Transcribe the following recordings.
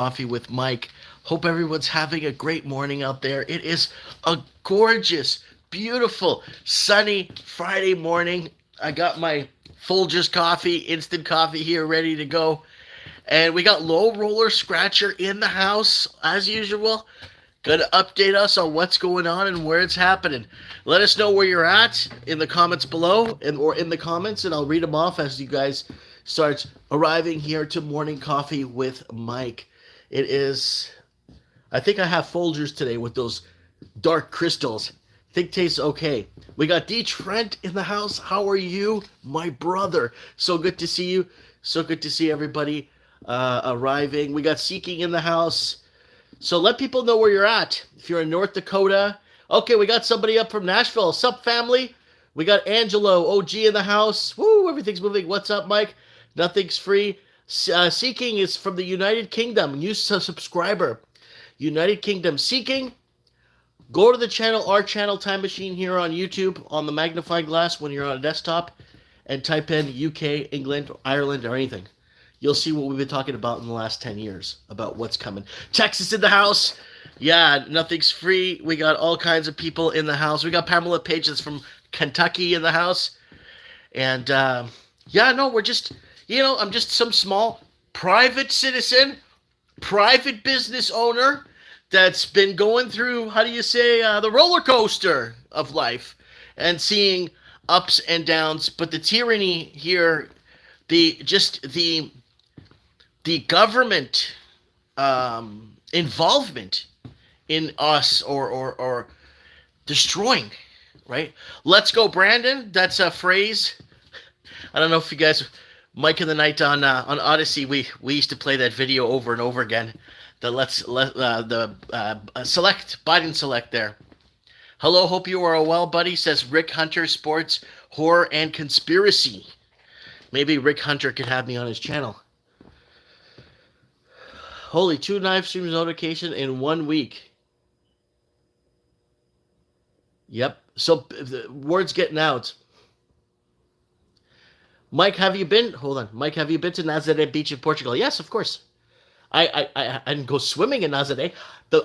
Coffee with Mike. Hope everyone's having a great morning out there. It is a gorgeous, beautiful, sunny Friday morning. I got my Folgers coffee, instant coffee here ready to go. And we got Low Roller Scratcher in the house as usual. Gonna update us on what's going on and where it's happening. Let us know where you're at in the comments below or in the comments, and I'll read them off as you guys start arriving here to Morning Coffee with Mike. It is, I think I have Folgers today with those dark crystals. Think tastes okay. We got D. Trent in the house. How are you, my brother? So good to see you. So good to see everybody arriving. We got Seeking in the house. So let people know where you're at. If you're in North Dakota. Okay, we got somebody up from Nashville. Sup, family? We got Angelo, OG in the house. Woo, everything's moving. What's up, Mike? Nothing's free. Seeking is from the United Kingdom. New subscriber. United Kingdom. Seeking, go to the channel, our channel, Time Machine, here on YouTube, on the magnifying glass when you're on a desktop, and type in UK, England, Ireland, or anything. You'll see what we've been talking about in the last 10 years, about what's coming. Texas in the house. Yeah, nothing's free. We got all kinds of people in the house. We got Pamela Page that's from Kentucky in the house. And, yeah, no, we're just, I'm just some small private citizen, private business owner that's been going through, how do you say, the roller coaster of life and seeing ups and downs. But the tyranny here, the government involvement in us or destroying, right? Let's go, Brandon. That's a phrase. I don't know if you guys, Mike in the Night on Odyssey, we used to play that video over and over again. Select Biden select there. Hello, hope you are well, buddy. Says Rick Hunter, sports, horror, and conspiracy. Maybe Rick Hunter could have me on his channel. Holy, 2 live streams notification in 1 week. Yep. So the word's getting out. Mike, have you been? Hold on. Mike, have you been to Nazaré Beach in Portugal? Yes, of course. I didn't go swimming in Nazaré.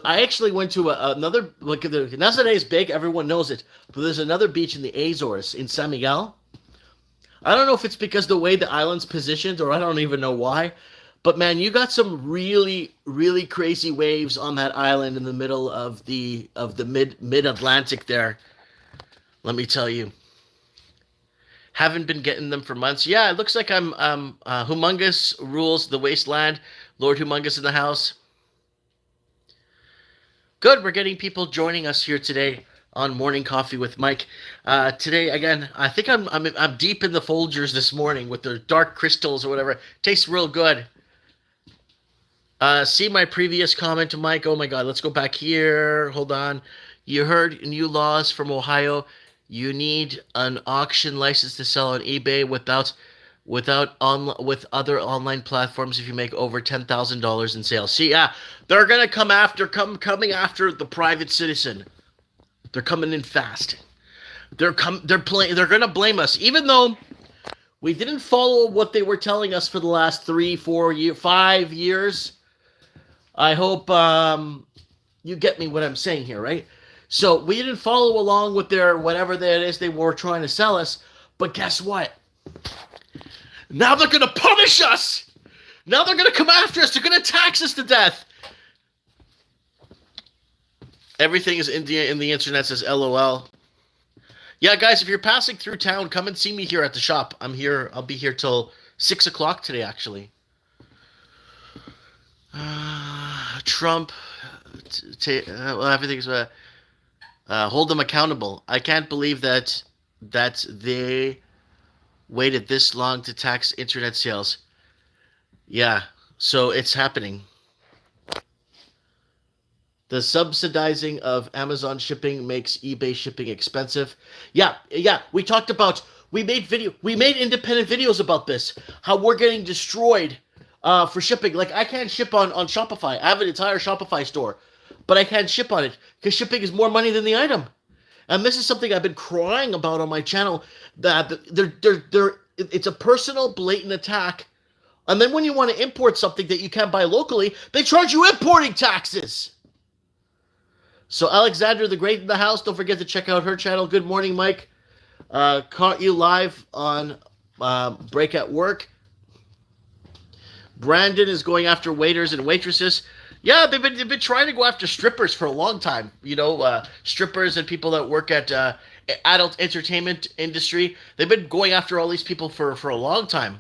I actually went to another. Look, Nazaré is big. Everyone knows it. But there's another beach in the Azores in San Miguel. I don't know if it's because the way the island's positioned, or I don't even know why. But man, you got some really, really crazy waves on that island in the middle of the mid Atlantic there. Let me tell you. Haven't been getting them for months. Yeah, it looks like I'm Humongous rules the wasteland. Lord Humongous in the house. Good, we're getting people joining us here today on Morning Coffee with Mike. Today, again, I think I'm deep in the Folgers this morning with the dark crystals or whatever. Tastes real good. See my previous comment to Mike. Oh my God, let's go back here. Hold on. You heard new laws from Ohio. You need an auction license to sell on eBay with other online platforms if you make over $10,000 in sales. See, yeah, they're gonna coming after the private citizen. They're coming in fast. They're gonna blame us, even though we didn't follow what they were telling us for the last 3, 4 5 years. I hope you get me what I'm saying here, right? So we didn't follow along with their whatever that is they were trying to sell us. But guess what? Now they're going to punish us. Now they're going to come after us. They're going to tax us to death. Everything is in the internet says LOL. Yeah, guys, if you're passing through town, come and see me here at the shop. I'm here. I'll be here till 6 o'clock today, actually. Trump, everything's hold them accountable. I can't believe that they waited this long to tax internet sales. Yeah, so it's happening. The subsidizing of Amazon shipping makes eBay shipping expensive. Yeah, we talked about, we made independent videos about this, how we're getting destroyed for shipping. Like, I can't ship on Shopify. I have an entire Shopify store, but I can't ship on it because shipping is more money than the item. And this is something I've been crying about on my channel, that it's a personal, blatant attack And then when you want to import something that you can't buy locally, they charge you importing taxes. So Alexandra the Great in the house. Don't forget to check out her channel. Good morning, Mike. Caught you live on break at work. Brandon is going after waiters and waitresses. Yeah, they've been trying to go after strippers for a long time. You know, strippers and people that work at adult entertainment industry. They've been going after all these people for a long time.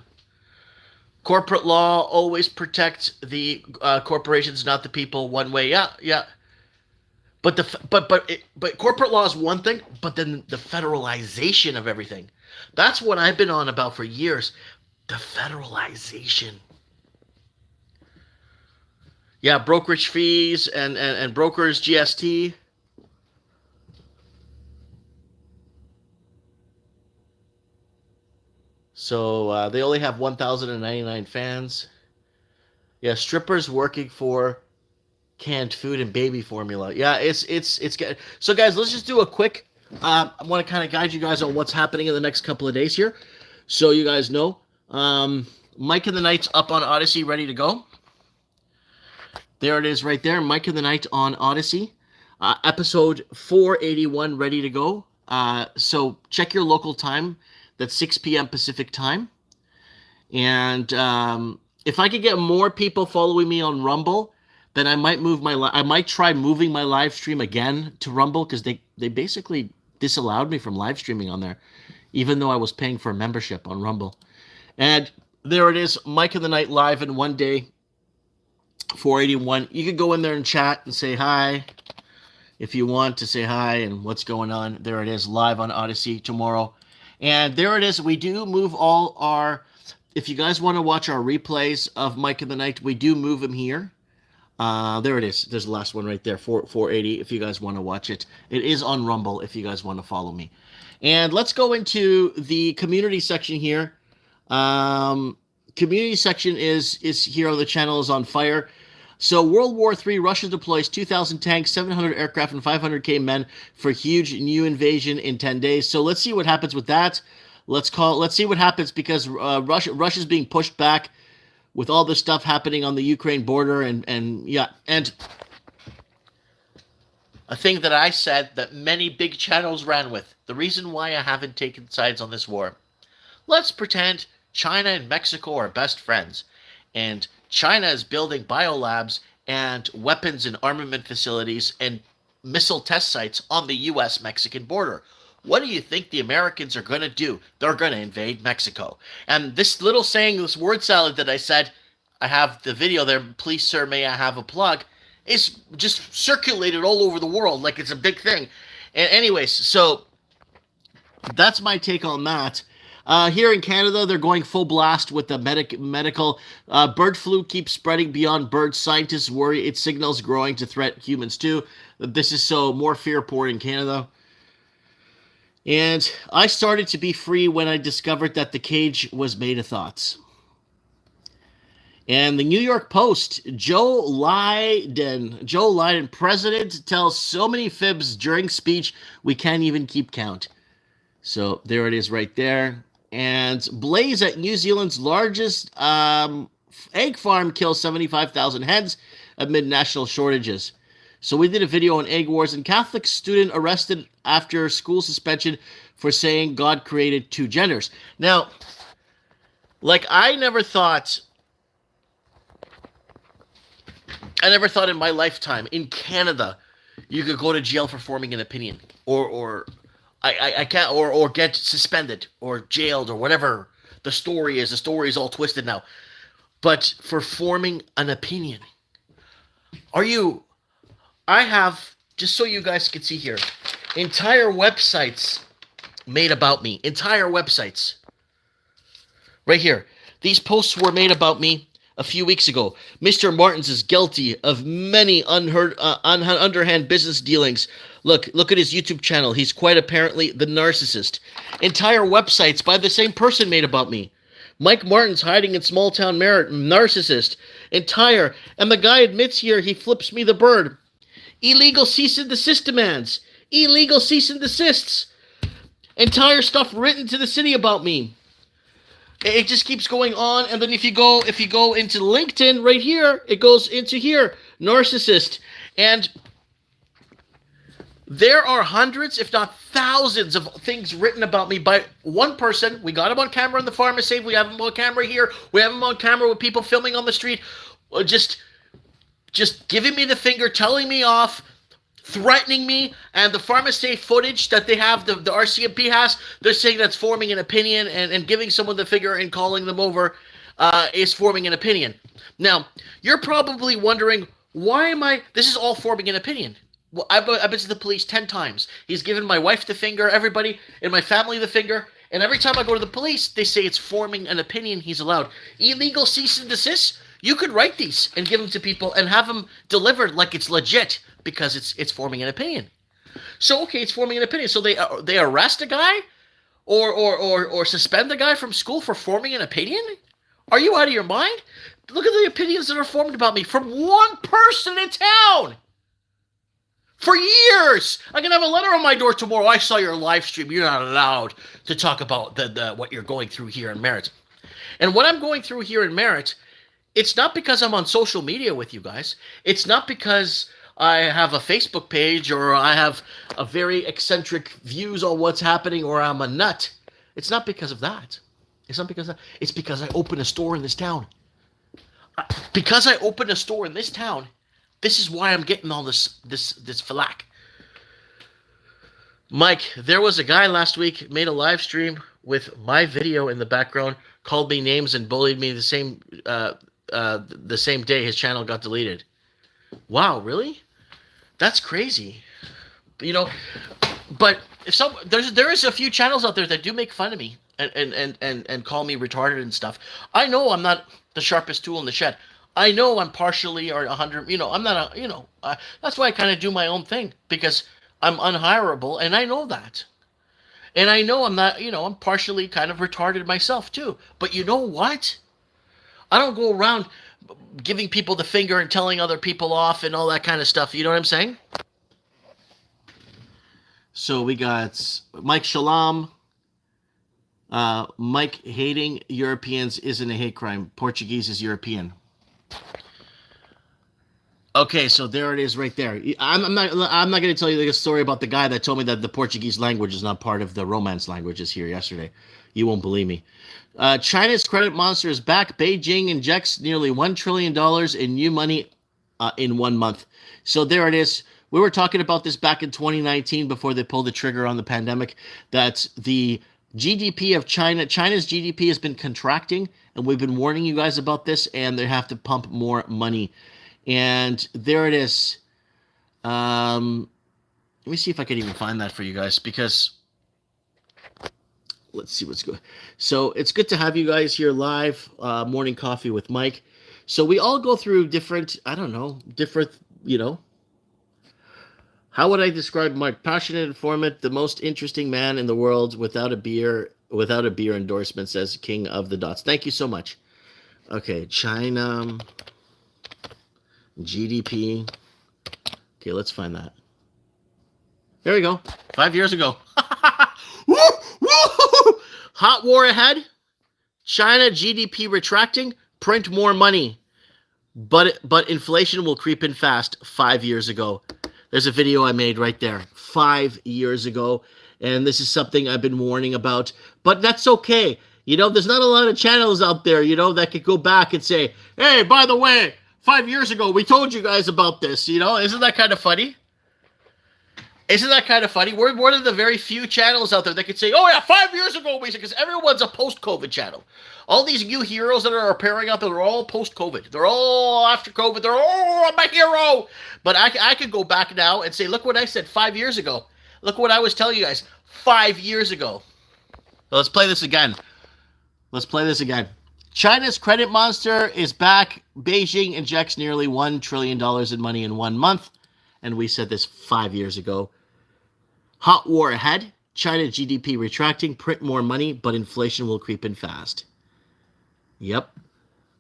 Corporate law always protects the corporations, not the people. One way, yeah. But corporate law is one thing, but then the federalization of everything. That's what I've been on about for years. The federalization. Yeah, brokerage fees and brokers GST. So they only have 1,099 fans. Yeah, strippers working for canned food and baby formula. Yeah, it's good. So guys, let's just do a quick. I want to kind of guide you guys on what's happening in the next couple of days here, so you guys know. Mike in the Night's up on Odyssey, ready to go. There it is, right there. Mike in the Night on Odyssey, episode 481, ready to go. So check your local time. That's 6 p.m. Pacific time. And if I could get more people following me on Rumble, then I might try moving my live stream again to Rumble, because they basically disallowed me from live streaming on there, even though I was paying for a membership on Rumble. And there it is, Mike in the Night live in one day, 481. You could go in there and chat and say hi if you want to say hi and what's going on. There it is, live on Odyssey tomorrow. And there it is. We do move all our, if you guys want to watch our replays of Mike in the Night, we do move them here. There it is. There's the last one right there, 480, if you guys want to watch it. It is on Rumble if you guys want to follow me. And let's go into the community section here. Community section is here on the channel, is on fire. So World War III, Russia deploys 2,000 tanks, 700 aircraft, and 500k men for huge new invasion in 10 days. So let's see what happens with that. Let's see what happens, because Russia's being pushed back with all this stuff happening on the Ukraine border, and yeah, and a thing that I said that many big channels ran with. The reason why I haven't taken sides on this war. Let's pretend China and Mexico are best friends, and China is building biolabs and weapons and armament facilities and missile test sites on the U.S.-Mexican border. What do you think the Americans are going to do? They're going to invade Mexico. And this little saying, this word salad that I said, I have the video there, please sir, may I have a plug, is just circulated all over the world like it's a big thing. And anyways, so that's my take on that. Here in Canada, they're going full blast with the medical. Bird flu keeps spreading beyond birds. Scientists worry its signals growing to threat humans too. This is so more fear poured in Canada. And I started to be free when I discovered that the cage was made of thoughts. And the New York Post, Joe Biden, president, tells so many fibs during speech we can't even keep count. So there it is right there. And blaze at New Zealand's largest egg farm kills 75,000 hens amid national shortages. So we did a video on egg wars, and Catholic student arrested after school suspension for saying God created two genders. Now, like I never thought in my lifetime in Canada you could go to jail for forming an opinion, or I can't, or get suspended or jailed or whatever the story is. The story is all twisted now. But for forming an opinion, I have, just so you guys can see here, entire websites made about me. Entire websites. Right here. These posts were made about me a few weeks ago. Mr. Martins is guilty of many underhand business dealings. Look at his YouTube channel. He's quite apparently the narcissist. Entire websites by the same person made about me. Mike Martins hiding in small town merit, narcissist. Entire, and the guy admits here he flips me the bird. Illegal cease and desist demands. Illegal cease and desists. Entire stuff written to the city about me. It just keeps going on, and then if you go into LinkedIn right here, it goes into here, narcissist, and there are hundreds, if not thousands, of things written about me by one person. We got him on camera in the pharmacy. We have him on camera here. We have him on camera with people filming on the street, just giving me the finger, telling me off, threatening me. And the pharmacy footage that they have, the RCMP has, they're saying that's forming an opinion, and giving someone the finger and calling them over is forming an opinion. Now, you're probably wondering, why am I... This is all forming an opinion. Well, I've been to the police 10 times. He's given my wife the finger, everybody in my family the finger, and every time I go to the police, they say it's forming an opinion he's allowed. Illegal cease and desist, you could write these and give them to people and have them delivered like it's legit, because it's forming an opinion. So, okay, it's forming an opinion. So they arrest a guy or suspend the guy from school for forming an opinion? Are you out of your mind? Look at the opinions that are formed about me from one person in town. For years! I can have a letter on my door tomorrow. I saw your live stream. You're not allowed to talk about what you're going through here in Merritt. And what I'm going through here in Merritt, it's not because I'm on social media with you guys. It's not because I have a Facebook page or I have a very eccentric views on what's happening or I'm a nut. It's not because of that. It's not because of that. It's because I opened a store in this town. Because I opened a store in this town, this is why I'm getting all this flack. Mike, there was a guy last week made a live stream with my video in the background, called me names and bullied me the same day his channel got deleted. Wow, really? That's crazy. You know, but if there is a few channels out there that do make fun of me and call me retarded and stuff. I know I'm not the sharpest tool in the shed. I know I'm partially or 100, I'm not that's why I kind of do my own thing, because I'm unhireable, and I know that. And I know I'm not, I'm partially kind of retarded myself too. But you know what? I don't go around giving people the finger and telling other people off and all that kind of stuff. You know what I'm saying? So we got Mike Shalom. Mike, hating Europeans isn't a hate crime. Portuguese is European. Okay, so there it is right there. I'm not going to tell you the story about the guy that told me that the Portuguese language is not part of the Romance languages here yesterday. You won't believe me. China's credit monster is back. Beijing injects nearly $1 trillion in new money in 1 month. So there it is. We were talking about this back in 2019 before they pulled the trigger on the pandemic, that the GDP of China's GDP has been contracting, and we've been warning you guys about this, and they have to pump more money. And there it is. Let me see if I can even find that for you guys, because let's see what's good. So it's good to have you guys here live, morning coffee with Mike. So we all go through different, how would I describe Mike? Passionate, informant, the most interesting man in the world, without a beer endorsement, says King of the Dots. Thank you so much. Okay, China, GDP. Okay, let's find that. There we go. 5 years ago. Woo! Woo! Hot war ahead. China GDP retracting. Print more money. But inflation will creep in fast. 5 years ago. There's a video I made right there 5 years ago. And this is something I've been warning about. But that's okay. There's not a lot of channels out there, that could go back and say, hey, by the way, 5 years ago, we told you guys about this, Isn't that kind of funny? Isn't that kind of funny? We're one of the very few channels out there that could say, oh yeah, 5 years ago, because everyone's a post-COVID channel. All these new heroes that are appearing out there, they're all post-COVID. They're all after COVID. They're all, I'm a hero. But I could go back now and say, look what I said 5 years ago. Look what I was telling you guys 5 years ago. So let's play this again. China's credit monster is back. Beijing injects nearly $1 trillion in money in 1 month. And we said this 5 years ago. Hot war ahead. China GDP retracting. Print more money, but inflation will creep in fast. Yep.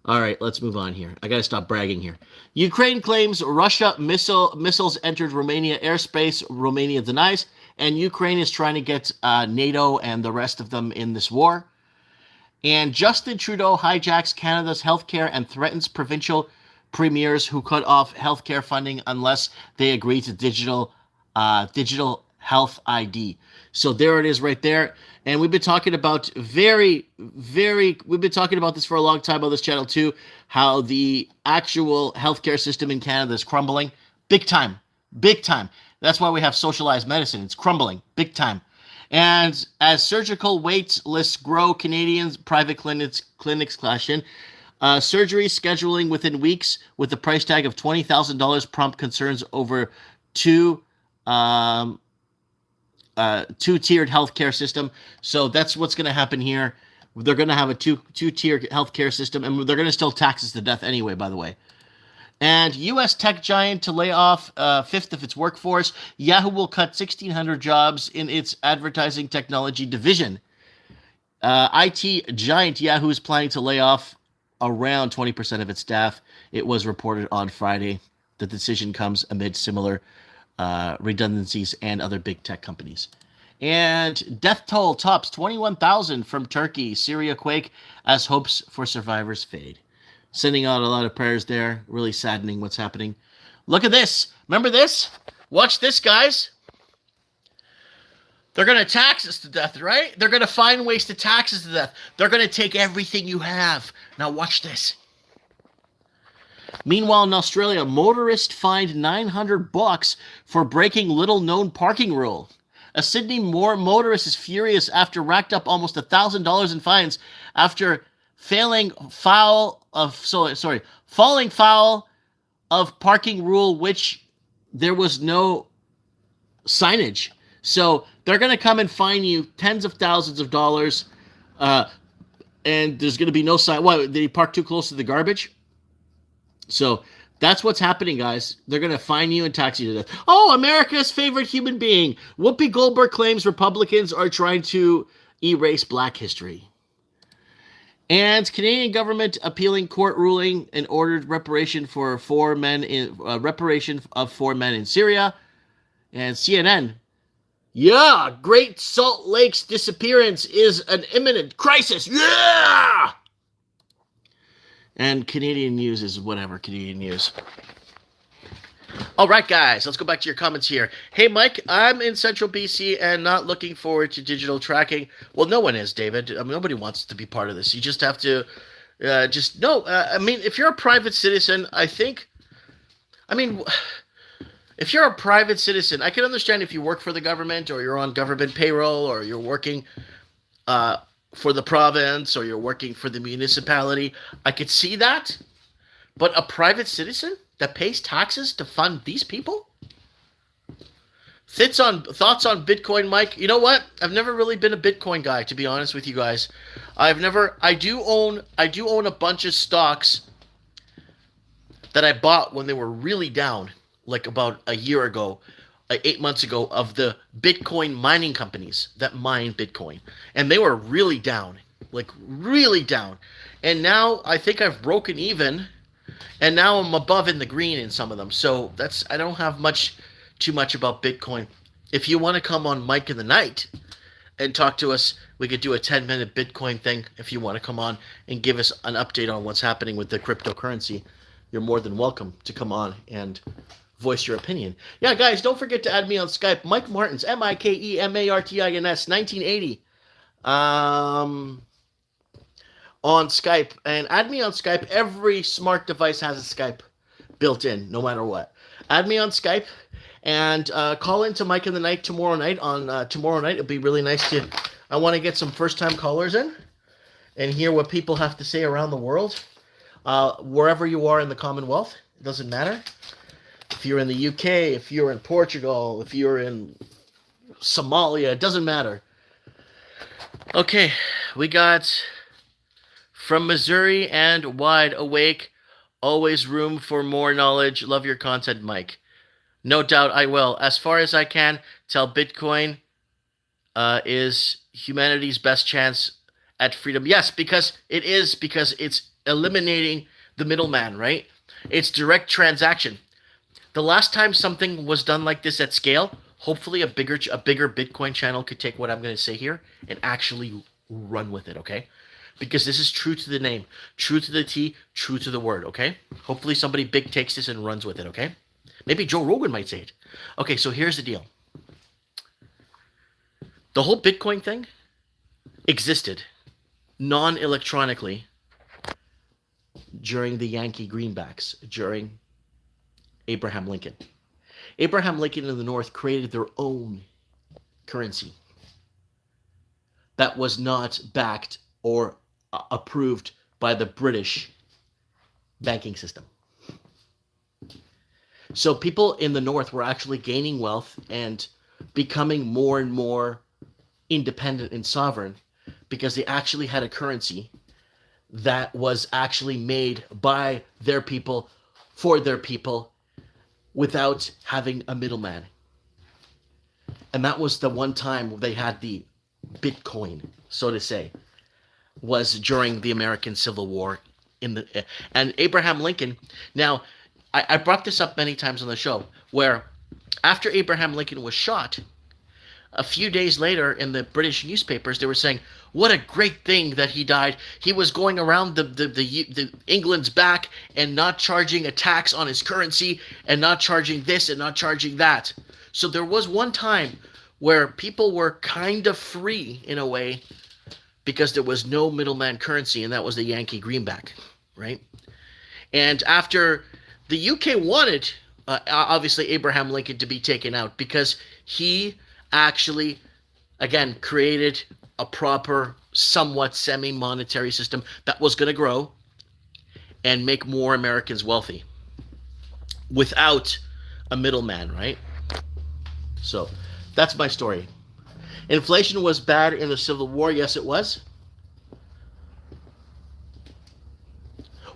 All right, let's move on here. I got to stop bragging here. Ukraine claims Russia missiles entered Romania airspace. Romania denies. And Ukraine is trying to get NATO and the rest of them in this war. And Justin Trudeau hijacks Canada's healthcare and threatens provincial premiers who cut off healthcare funding unless they agree to digital health ID. So there it is right there. And we've been talking about we've been talking about this for a long time on this channel too, how the actual healthcare system in Canada is crumbling big time. Big time. That's why we have socialized medicine. It's crumbling big time. And as surgical wait lists grow, Canadians' private clinics clash in. Surgery scheduling within weeks with the price tag of $20,000 prompt concerns over two-tiered healthcare system. So that's what's going to happen here. They're going to have a two-tiered healthcare system, and they're going to still tax us to death anyway, by the way. And U.S. tech giant to lay off a fifth of its workforce. Yahoo will cut 1,600 jobs in its advertising technology division. IT giant Yahoo is planning to lay off around 20% of its staff. It was reported on Friday. The decision comes amid similar redundancies and other big tech companies. And death toll tops 21,000 from Turkey. Syria quake as hopes for survivors fade. Sending out a lot of prayers there. Really saddening what's happening. Look at this. Remember this? Watch this, guys. They're going to tax us to death, right? They're going to find ways to tax us to death. They're going to take everything you have. Now watch this. Meanwhile, in Australia, motorists fined $900 for breaking little-known parking rule. A Sydney motorist is furious after racked up almost $1,000 in fines after falling foul of parking rule, which there was no signage. So they're going to come and fine you tens of thousands of dollars, and there's going to be no sign. What, did he park too close to the garbage? So that's what's happening, guys. They're going to fine you and tax you to death. Oh, America's favorite human being. Whoopi Goldberg claims Republicans are trying to erase Black history. And Canadian government appealing court ruling and ordered reparation of 4 men in Syria. And CNN, yeah, Great Salt Lake's disappearance is an imminent crisis. Yeah. And Canadian news is whatever Canadian news. All right, guys, let's go back to your comments here. Hey, Mike, I'm in Central BC and not looking forward to digital tracking. Well, no one is, David. I mean, nobody wants to be part of this. You just have to I mean, if you're a private citizen, if you're a private citizen, I can understand if you work for the government or you're on government payroll or you're working for the province or you're working for the municipality. I could see that. But a private citizen that pays taxes to fund these people? Thoughts on Bitcoin, Mike? You know what? I've never really been a Bitcoin guy, to be honest with you guys. I do own a bunch of stocks that I bought when they were really down, like about a year ago, 8 months ago, of the Bitcoin mining companies that mine Bitcoin. And they were really down, like really down. And now I think I've broken even. And now I'm above in the green in some of them. So I don't have too much about Bitcoin. If you want to come on Mike in the Night and talk to us, we could do a 10-minute Bitcoin thing. If you want to come on and give us an update on what's happening with the cryptocurrency, you're more than welcome to come on and voice your opinion. Yeah, guys, don't forget to add me on Skype. Mike Martins, MikeMartins, 1980. On Skype, and add me on Skype. Every smart device has a Skype built in, no matter what. Add me on Skype, and call into Mike in the Night tomorrow night. Tomorrow night, it'll be really nice I want to get some first-time callers in and hear what people have to say around the world. Wherever you are in the Commonwealth, it doesn't matter. If you're in the UK, if you're in Portugal, if you're in Somalia, it doesn't matter. Okay, we got... From Missouri and Wide Awake, always room for more knowledge. Love your content, Mike. No doubt I will. As far as I can tell, Bitcoin is humanity's best chance at freedom. Yes, because it's eliminating the middleman, right? It's direct transaction. The last time something was done like this at scale, hopefully a bigger Bitcoin channel could take what I'm going to say here and actually run with it, okay? because this is true to the name, true to the T, true to the word, okay? Hopefully somebody big takes this and runs with it, okay? Maybe Joe Rogan might say it. Okay, so here's the deal. The whole Bitcoin thing existed non-electronically during the Yankee Greenbacks, during Abraham Lincoln. Abraham Lincoln in the North created their own currency that was not backed or approved by the British banking system. So people in the North were actually gaining wealth and becoming more and more independent and sovereign because they actually had a currency that was actually made by their people for their people without having a middleman. And that was the one time they had the Bitcoin, so to say, was during the American Civil War. And Abraham Lincoln, now, I brought this up many times on the show, where after Abraham Lincoln was shot, a few days later in the British newspapers, they were saying, what a great thing that he died. He was going around the England's back and not charging a tax on his currency and not charging this and not charging that. So there was one time where people were kind of free in a way because there was no middleman currency, and that was the Yankee greenback, right? And after the UK wanted, obviously, Abraham Lincoln to be taken out because he actually, again, created a proper, somewhat semi-monetary system that was going to grow and make more Americans wealthy without a middleman, right? So that's my story. Inflation was bad in the Civil War. Yes, it was.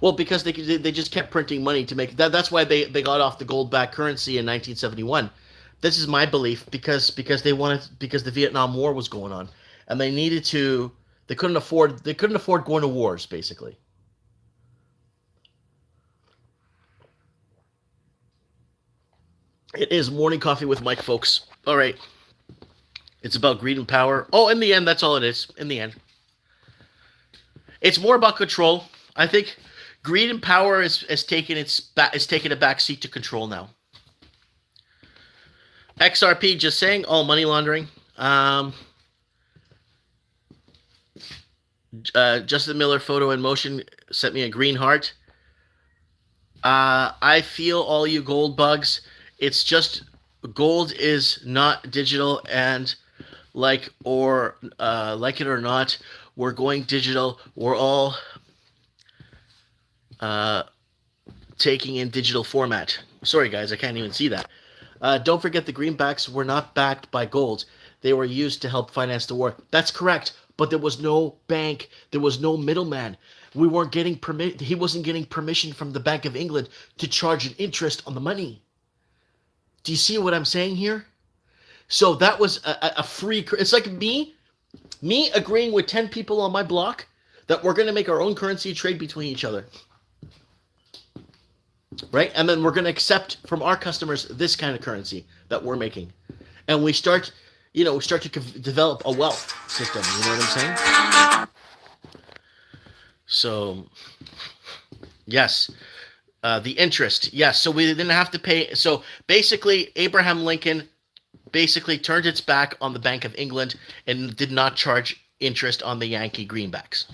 Well, because they just kept printing money to make that. That's why they got off the gold-backed currency in 1971. This is my belief because the Vietnam War was going on, and they needed to. They couldn't afford going to wars, basically. It is morning coffee with Mike, folks. All right. It's about greed and power. Oh, in the end, that's all it is. In the end, it's more about control. I think greed and power is taking a back seat to control now. XRP just saying, oh, money laundering. Justin Miller photo in motion sent me a green heart. I feel all you gold bugs. It's just gold is not digital, and like it or not, we're going digital. We're all taking in digital format. Sorry, guys, I can't even see that. Don't forget the greenbacks were not backed by gold. They were used to help finance the war. That's correct, but there was no bank. There was no middleman. We weren't getting He wasn't getting permission from the Bank of England to charge an interest on the money. Do you see what I'm saying here? So that was a free. It's like me agreeing with 10 people on my block that we're going to make our own currency trade between each other. Right? And then we're going to accept from our customers this kind of currency that we're making. And we start to develop a wealth system. You know what I'm saying? So, yes. The interest. Yes. So we didn't have to pay. So basically, Abraham Lincoln basically turned its back on the Bank of England and did not charge interest on the Yankee greenbacks.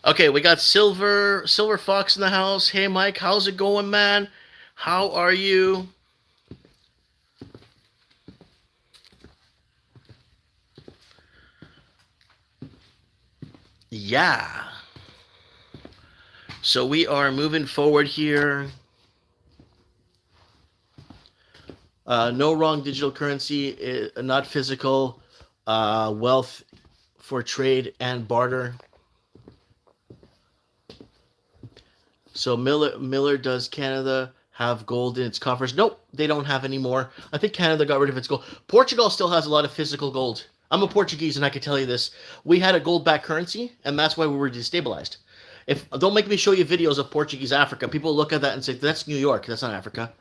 Okay, we got Silver Fox in the house. Hey, Mike, how's it going, man? How are you? Yeah. So we are moving forward here. No wrong digital currency, not physical. Wealth for trade and barter. So Miller, does Canada have gold in its coffers? Nope, they don't have anymore. I think Canada got rid of its gold. Portugal still has a lot of physical gold. I'm a Portuguese, and I can tell you this. We had a gold-backed currency, and that's why we were destabilized. Don't make me show you videos of Portuguese Africa. People look at that and say, that's New York. That's not Africa.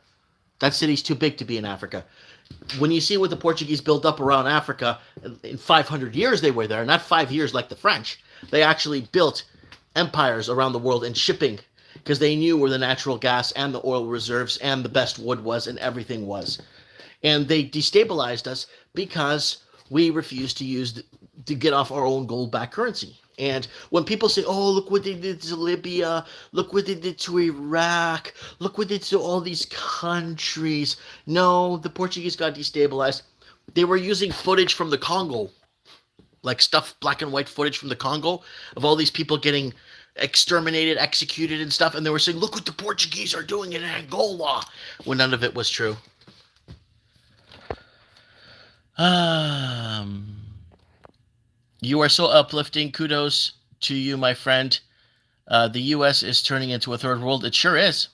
That city's too big to be in Africa. When you see what the Portuguese built up around Africa, in 500 years they were there, not 5 years like the French. They actually built empires around the world in shipping because they knew where the natural gas and the oil reserves and the best wood was and everything was. And they destabilized us because we refused to get off our own gold-backed currency. And when people say, "Oh, look what they did to Libya, look what they did to Iraq, look what they did to all these countries," no, the Portuguese got destabilized. They were using footage from the Congo, like stuff, black and white footage from the Congo of all these people getting exterminated, executed, and stuff, and they were saying, "Look what the Portuguese are doing in Angola," when none of it was true. You are so uplifting. Kudos to you, my friend. The U.S. is turning into a third world. It sure is.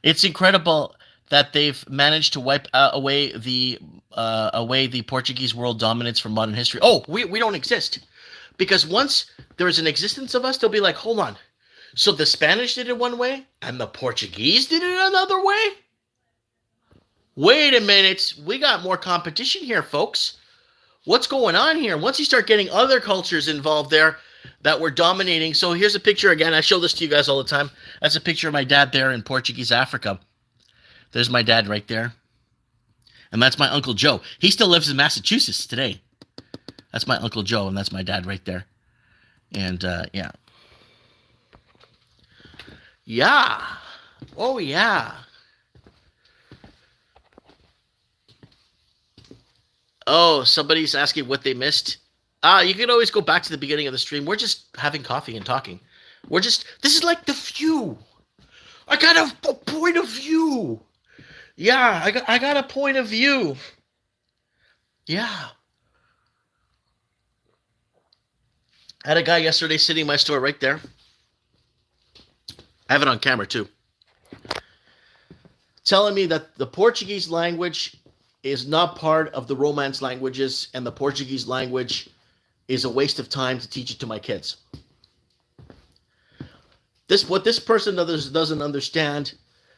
It's incredible that they've managed to wipe away the Portuguese world dominance from modern history. Oh, we don't exist. Because once there is an existence of us, they'll be like, hold on. So the Spanish did it one way, and the Portuguese did it another way? Wait a minute, we got more competition here, folks. What's going on here? Once you start getting other cultures involved there that were dominating. So here's a picture again. I show this to you guys all the time. That's a picture of my dad there in Portuguese Africa. There's my dad right there. And that's my Uncle Joe. He still lives in Massachusetts today. That's my Uncle Joe, and that's my dad right there. And, yeah. Yeah. Oh, yeah. Oh, somebody's asking what they missed. You can always go back to the beginning of the stream. We're just having coffee and talking. This is like The View. I got a point of view. Yeah, I got a point of view. Yeah. I had a guy yesterday sitting in my store right there. I have it on camera too. Telling me that the Portuguese language is not part of the Romance languages, and the Portuguese language is a waste of time to teach it to my kids. What this person doesn't understand.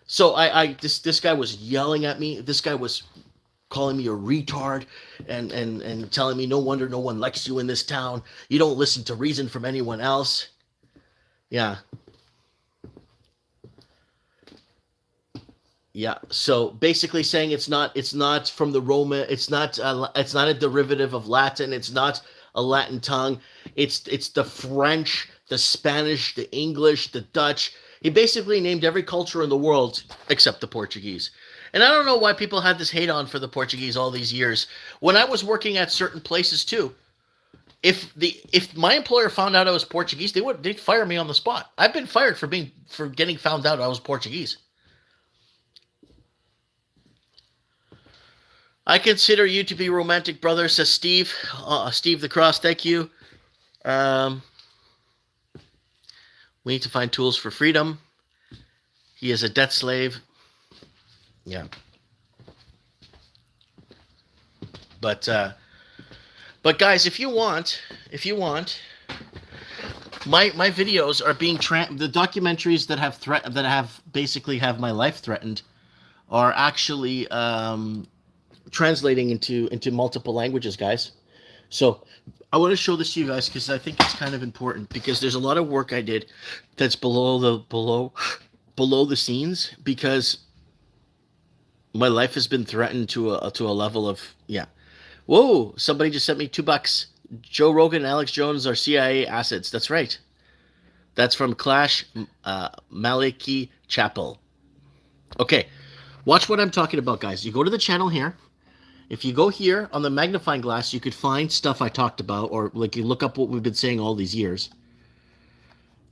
So this guy was yelling at me. This guy was calling me a retard and telling me no wonder no one likes you in this town. You don't listen to reason from anyone else. Yeah. Yeah, so basically saying it's not from the Roman, it's not a derivative of Latin, it's not a Latin tongue, it's the French, the Spanish, the English, the Dutch. He basically named every culture in the world except the Portuguese. And I don't know why people had this hate on for the Portuguese all these years. When I was working at certain places too, if my employer found out I was Portuguese, they'd fire me on the spot. I've been fired for getting found out I was Portuguese. I consider you to be romantic, brother, says Steve. Steve the Cross, thank you. We need to find tools for freedom. He is a debt slave. Yeah. But guys, if you want, my videos are being the documentaries that basically have my life threatened are actually translating into multiple languages, guys. So I want to show this to you guys because I think it's kind of important, because there's a lot of work I did that's below the scenes, because my life has been threatened to a level of, yeah. Whoa, somebody just sent me $2. Joe Rogan and Alex Jones are CIA assets. That's right. That's from Clash Maliki Chapel. Okay, watch what I'm talking about, guys. You go to the channel here. If you go here on the magnifying glass, you could find stuff I talked about, or like you look up what we've been saying all these years.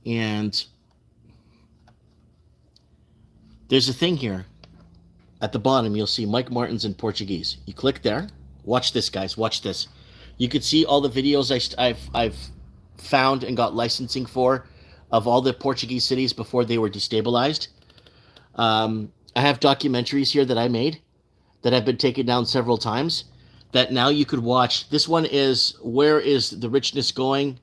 And there's a thing here. At the bottom, you'll see Mike Martins in Portuguese. You click there. Watch this, guys. Watch this. You could see all the videos I've found and got licensing for of all the Portuguese cities before they were destabilized. I have documentaries here that I made that have been taken down several times that now you could watch. This one is Where is the Richness Going?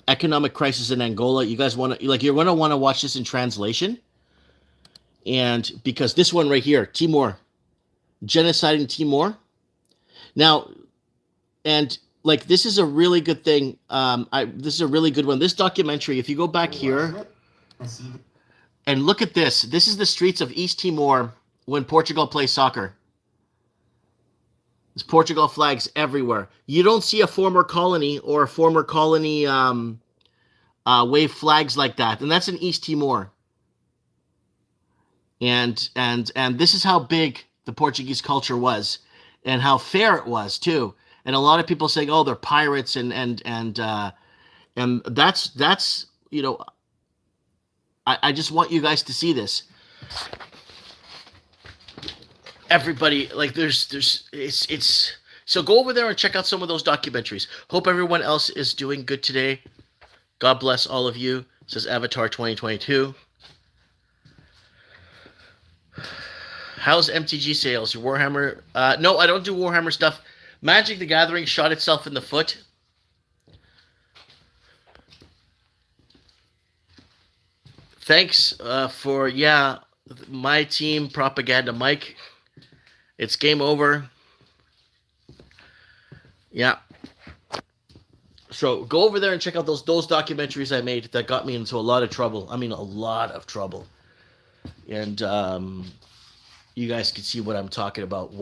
Economic Crisis in Angola. You guys want to, you're going to want to watch this in translation. And because this one right here, Timor, genocide in Timor, Now, and like this is a really good thing. This is a really good one. This documentary, if you go back here and look at this, this is the streets of East Timor when Portugal plays soccer. There's Portugal flags everywhere. You don't see a former colony or a former colony wave flags like that, and that's in East Timor. And this is how big the Portuguese culture was, and how fair it was too. And a lot of people saying, "Oh, they're pirates," and that's you know, I just want you guys to see this. Everybody, like, it's so go over there and check out some of those documentaries. Hope everyone else is doing good today. God bless all of you, says Avatar 2022. How's MTG sales? Your Warhammer? No, I don't do Warhammer stuff. Magic the Gathering shot itself in the foot. Thanks for, my team, Propaganda Mike. It's game over. Yeah. So go over there and check out those documentaries I made that got me into a lot of trouble. I mean, a lot of trouble. And you guys can see what I'm talking about.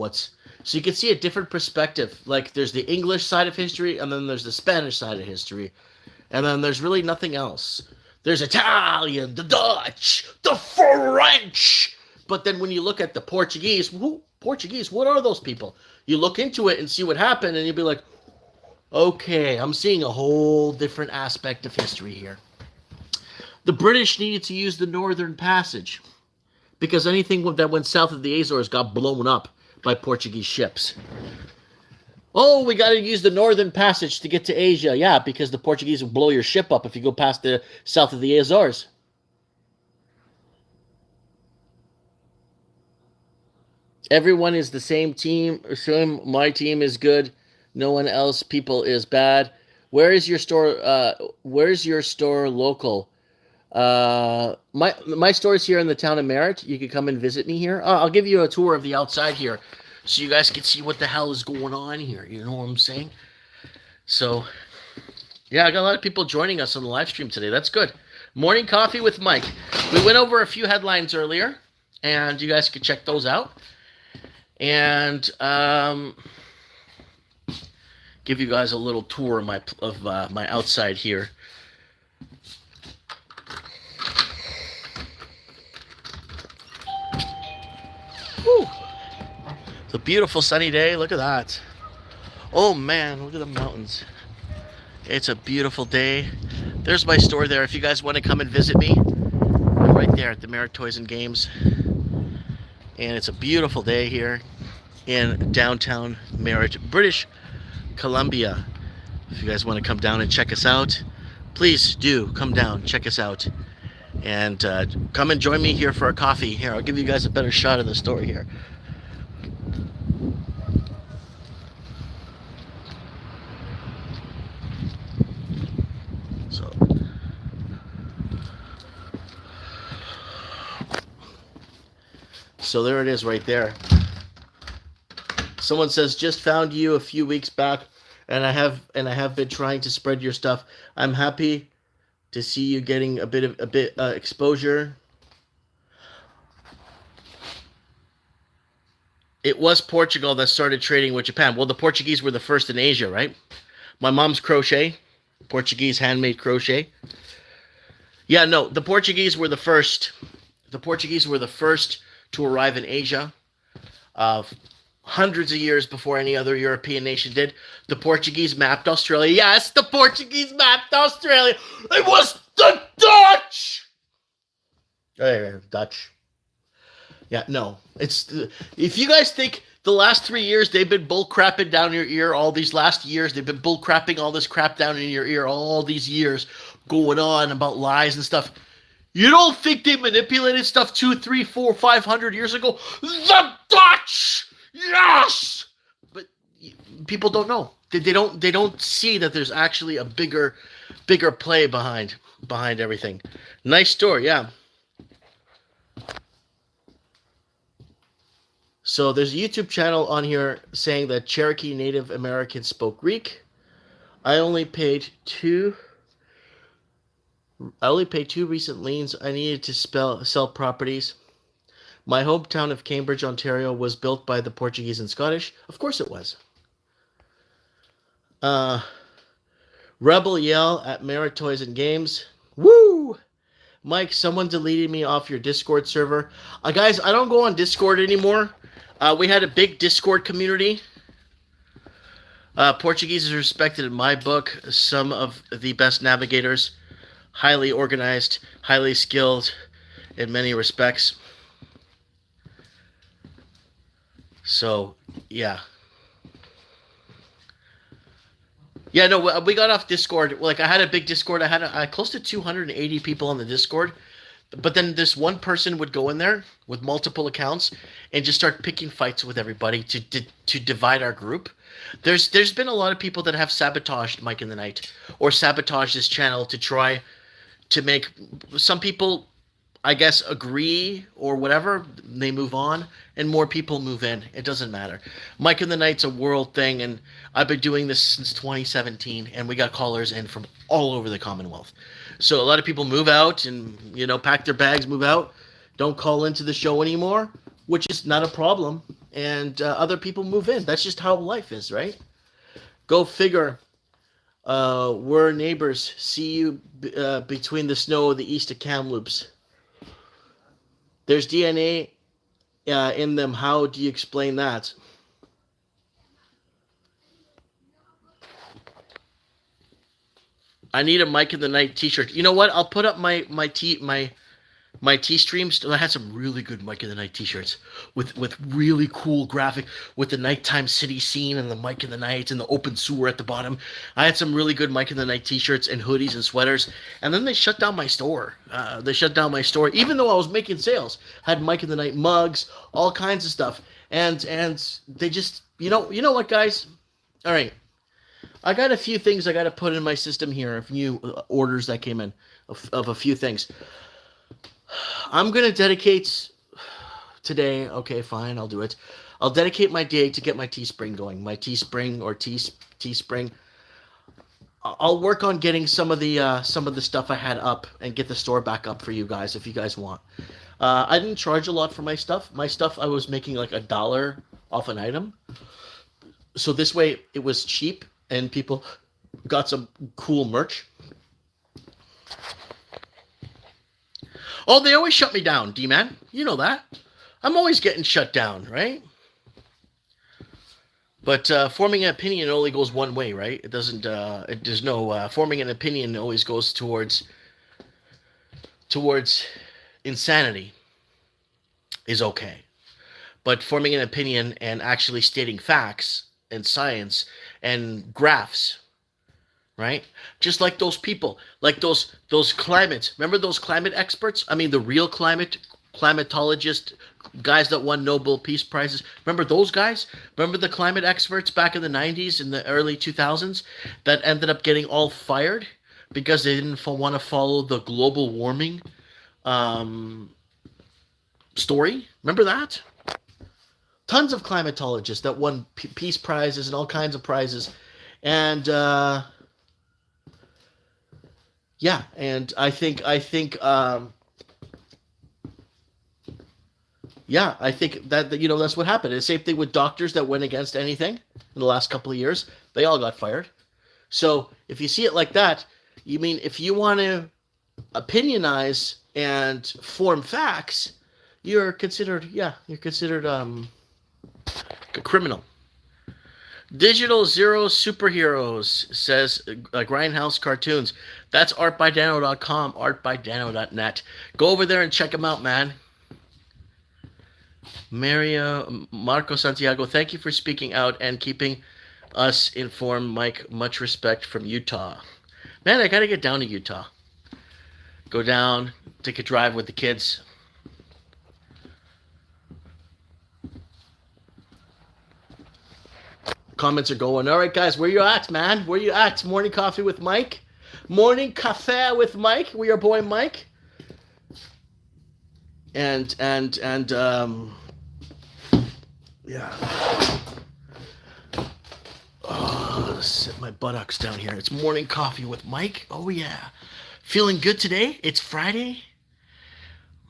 So you can see a different perspective. Like there's the English side of history, and then there's the Spanish side of history. And then there's really nothing else. There's Italian, the Dutch, the French. But then when you look at the Portuguese, what are those people? You look into it and see what happened, and you'll be like, okay, I'm seeing a whole different aspect of history here. The British needed to use the Northern Passage because anything that went south of the Azores got blown up by Portuguese ships. Oh, we got to use the Northern Passage to get to Asia. Yeah, because the Portuguese will blow your ship up if you go past the south of the Azores. Everyone is the same team. Assume my team is good. No one else people is bad. Where is your store? Where's your store local? My store is here in the town of Merritt. You can come and visit me here. I'll give you a tour of the outside here, so you guys can see what the hell is going on here. You know what I'm saying? So, yeah, I got a lot of people joining us on the live stream today. That's good. Morning coffee with Mike. We went over a few headlines earlier, and you guys can check those out. And give you guys a little tour of my outside here. Whew. It's a beautiful sunny day. Look at that. Oh man, look at the mountains. It's a beautiful day. There's my store there. If you guys want to come and visit me, I'm right there at the Merritt Toys and Games. And it's a beautiful day here in downtown Merritt, British Columbia. If you guys want to come down and check us out, please do come down, check us out, and come and join me here for a coffee. Here, I'll give you guys a better shot of the store here. So there it is right there. Someone says, just found you a few weeks back, and I have been trying to spread your stuff. I'm happy to see you getting a bit exposure. It was Portugal that started trading with Japan. Well, the Portuguese were the first in Asia, right? My mom's crochet, Portuguese handmade crochet. Yeah, no, the Portuguese were the first. The Portuguese were the first to arrive in Asia, hundreds of years before any other European nation did. The Portuguese mapped Australia. Yes, the Portuguese mapped Australia. It was the Dutch. Dutch. Yeah, no. It's if you guys think the last 3 years they've been bull crapping down your ear, all these last years they've been bull crapping all this crap down in your ear, all these years going on about lies and stuff. You don't think they manipulated stuff 200, 300, 400, 500 years ago? The Dutch! Yes! But people don't know. They don't see that there's actually a bigger play behind everything. Nice store, yeah. So there's a YouTube channel on here saying that Cherokee Native Americans spoke Greek. I only paid two recent liens. I needed to sell properties. My hometown of Cambridge, Ontario was built by the Portuguese and Scottish. Of course it was. Rebel yell at Merit Toys and Games. Woo! Mike, someone deleted me off your Discord server. Guys, I don't go on Discord anymore. We had a big Discord community. Portuguese is respected in my book. Some of the best navigators. Highly organized, highly skilled in many respects. So, yeah. Yeah, no, we got off Discord. Like, I had a big Discord. I had close to 280 people on the Discord. But then this one person would go in there with multiple accounts and just start picking fights with everybody to divide our group. There's been a lot of people that have sabotaged Mike in the Night or sabotaged this channel to try to make some people, I guess, agree or whatever. They move on and more people move in. It doesn't matter. Mike in the Night's a world thing, and I've been doing this since 2017, and we got callers in from all over the Commonwealth. So a lot of people move out and, pack their bags, move out, don't call into the show anymore, which is not a problem. And other people move in. That's just how life is, right? Go figure. We're neighbors. See you between the snow of the east of Kamloops. There's DNA in them. How do you explain that? I need a Mike in the Night t-shirt. You know what? I'll put up my T streams. I had some really good Mike in the Night t-shirts with really cool graphic with the nighttime city scene and the Mike in the Night and the open sewer at the bottom. I had some really good Mike in the Night t-shirts and hoodies and sweaters. And then they shut down my store. Even though I was making sales. Had Mike in the Night mugs, all kinds of stuff. And they just, you know what, guys? All right. I got a few things I got to put in my system here. A few orders that came in of a few things. I'm going to dedicate today. Okay, fine. I'll do it. I'll dedicate my day to get my Teespring going. My Teespring or Teespring. I'll work on getting some of the stuff I had up and get the store back up for you guys if you guys want. I didn't charge a lot for my stuff. My stuff I was making like $1 off an item. So this way it was cheap and people got some cool merch. Oh, they always shut me down, D-Man. You know that. I'm always getting shut down, right? But forming an opinion only goes one way, right? It doesn't, there's no, forming an opinion always goes towards insanity is okay. But forming an opinion and actually stating facts and science and graphs, right? Just like those people, like those climates. Remember those climate experts? I mean, the real climatologist guys that won Nobel Peace Prizes. Remember those guys? Remember the climate experts back in the 90s and the early 2000s that ended up getting all fired because they didn't want to follow the global warming story? Remember that? Tons of climatologists that won peace prizes and all kinds of prizes. And yeah, and I think that that's what happened. The same thing with doctors that went against anything in the last couple of years. They all got fired. So if you see it like that, you mean if you want to opinionize and form facts, you're considered a criminal. Digital Zero Superheroes says Grindhouse Cartoons. That's artbydano.com, artbydano.net. Go over there and check them out, man. Marco Santiago, thank you for speaking out and keeping us informed, Mike. Much respect from Utah. Man, I got to get down to Utah. Go down, take a drive with the kids. Comments are going. All right, guys, where you at, man? Where you at? Morning coffee with Mike. Morning cafe with Mike. We are boy Mike. And Yeah. Oh, let's sit my buttocks down here. It's morning coffee with Mike. Oh, yeah. Feeling good today? It's Friday.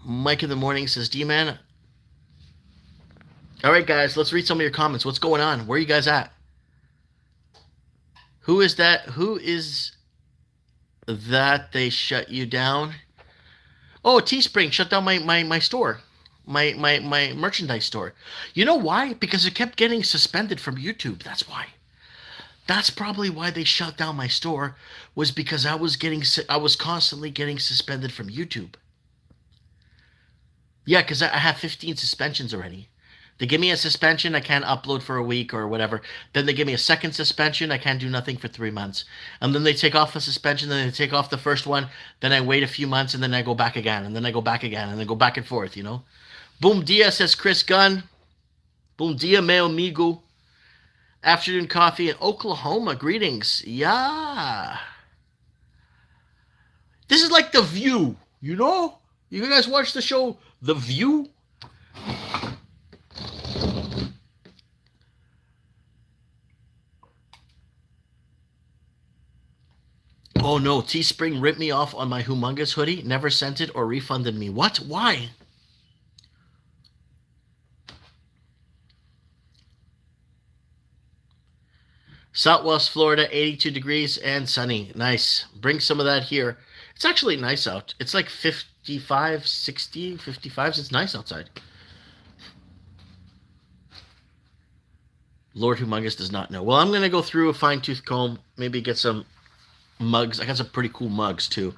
Mike in the morning says, D-Man. All right, guys, let's read some of your comments. What's going on? Where are you guys at? Who is that? Who is that they shut you down? Oh, Teespring shut down my store. My merchandise store. You know why? Because it kept getting suspended from YouTube. That's why. That's probably why they shut down my store, was because I was constantly getting suspended from YouTube. Yeah, because I have 15 suspensions already. They give me a suspension, I can't upload for a week or whatever. Then they give me a second suspension, I can't do nothing for 3 months. And then they take off a suspension, then they take off the first one, then I wait a few months, and then I go back again, and then I go back again, and then go back and forth, you know? Boom dia, says Chris Gunn. Boom dia, meu amigo. Afternoon coffee in Oklahoma. Greetings. Yeah. This is like The View, you know? You guys watch the show The View? Oh no, Teespring ripped me off on my humongous hoodie, never sent it or refunded me. What? Why? Southwest Florida, 82 degrees and sunny. Nice. Bring some of that here. It's actually nice out. It's like 55, 60, 55. It's nice outside. Lord Humongous does not know. Well, I'm going to go through a fine-tooth comb, maybe get some mugs. I got some pretty cool mugs too.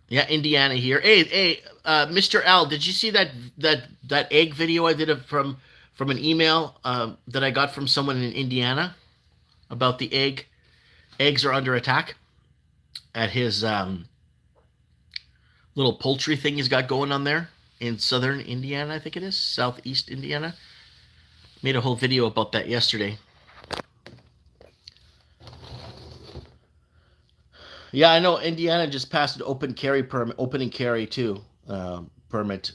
Yeah, Indiana here. Hey, Mr. L, did you see that egg video I did from an email that I got from someone in Indiana about the egg? Eggs are under attack at his little poultry thing he's got going on there in southern Indiana, I think it is, southeast Indiana. Made a whole video about that yesterday. Yeah, I know Indiana just passed an open carry permit, open and carry too, permit,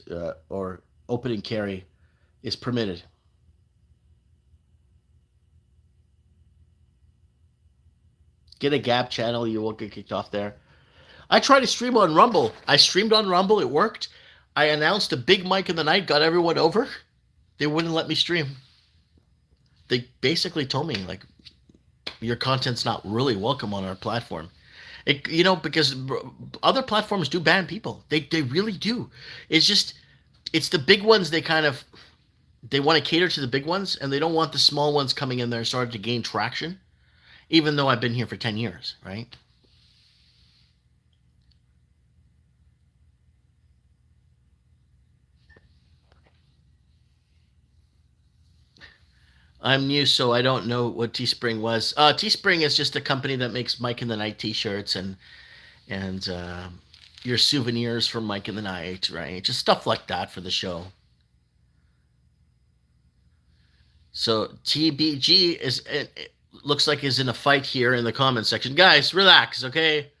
or open and carry is permitted. Get a Gap channel, you won't get kicked off there. I tried to stream on Rumble. I streamed on Rumble, it worked. I announced a big mic in the night, got everyone over. They wouldn't let me stream. They basically told me, like, your content's not really welcome on our platform. Because other platforms do ban people. They really do. It's the big ones they want to cater to the big ones, and they don't want the small ones coming in there and starting to gain traction, even though I've been here for 10 years, right? I'm new, so I don't know what Teespring was. Teespring is just a company that makes Mike in the Night t-shirts and your souvenirs from Mike in the Night, right? Just stuff like that for the show. So TBG it looks like is in a fight here in the comment section. Guys, relax, okay?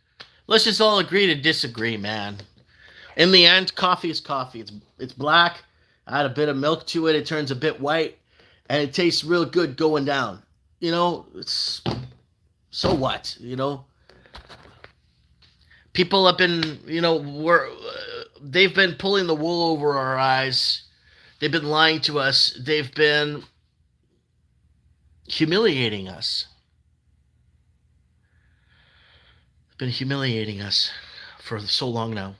Let's just all agree to disagree, man. In the end, coffee is coffee. It's black. Add a bit of milk to it. It turns a bit white. And it tastes real good going down. It's so what, People have been, they've been pulling the wool over our eyes. They've been lying to us. They've been humiliating us. They've been humiliating us for so long now.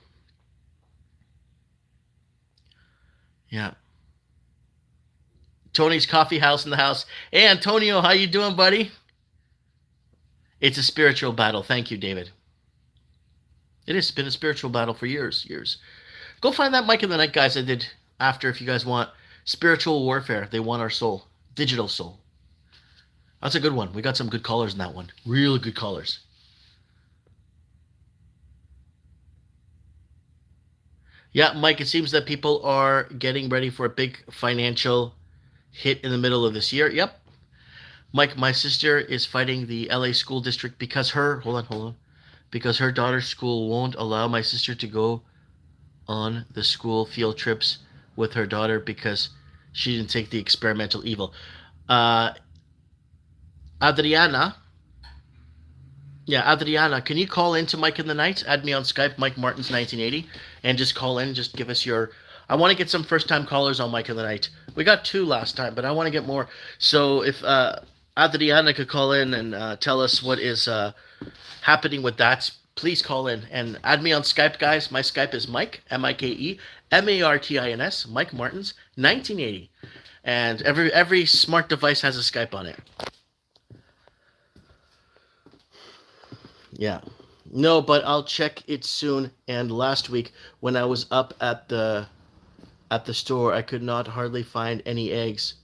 Yeah. Tony's Coffee House in the house. Hey, Antonio, how you doing, buddy? It's a spiritual battle. Thank you, David. It has been a spiritual battle for years. Go find that Mike in the Night, guys, I did after if you guys want. Spiritual warfare. They want our soul. Digital soul. That's a good one. We got some good callers in that one. Really good callers. Yeah, Mike, it seems that people are getting ready for a big financial hit in the middle of this year. Yep. Mike, my sister is fighting the LA school district because because her daughter's school won't allow my sister to go on the school field trips with her daughter because she didn't take the experimental evil. Uh, Adriana, yeah, Adriana, can you call into Mike in the Night? Add me on Skype, Mike Martins 1980, and just call in. Just give us your. I want to get some first-time callers on Mike in the Night. We got 2 last time, but I want to get more. So if Adriana could call in and tell us what is happening with that, please call in and add me on Skype, guys. My Skype is Mike, M-I-K-E, M-A-R-T-I-N-S, Mike Martins 1980, and every smart device has a Skype on it. Yeah. No, but I'll check it soon. And last week when I was up at the store, I could not hardly find any eggs.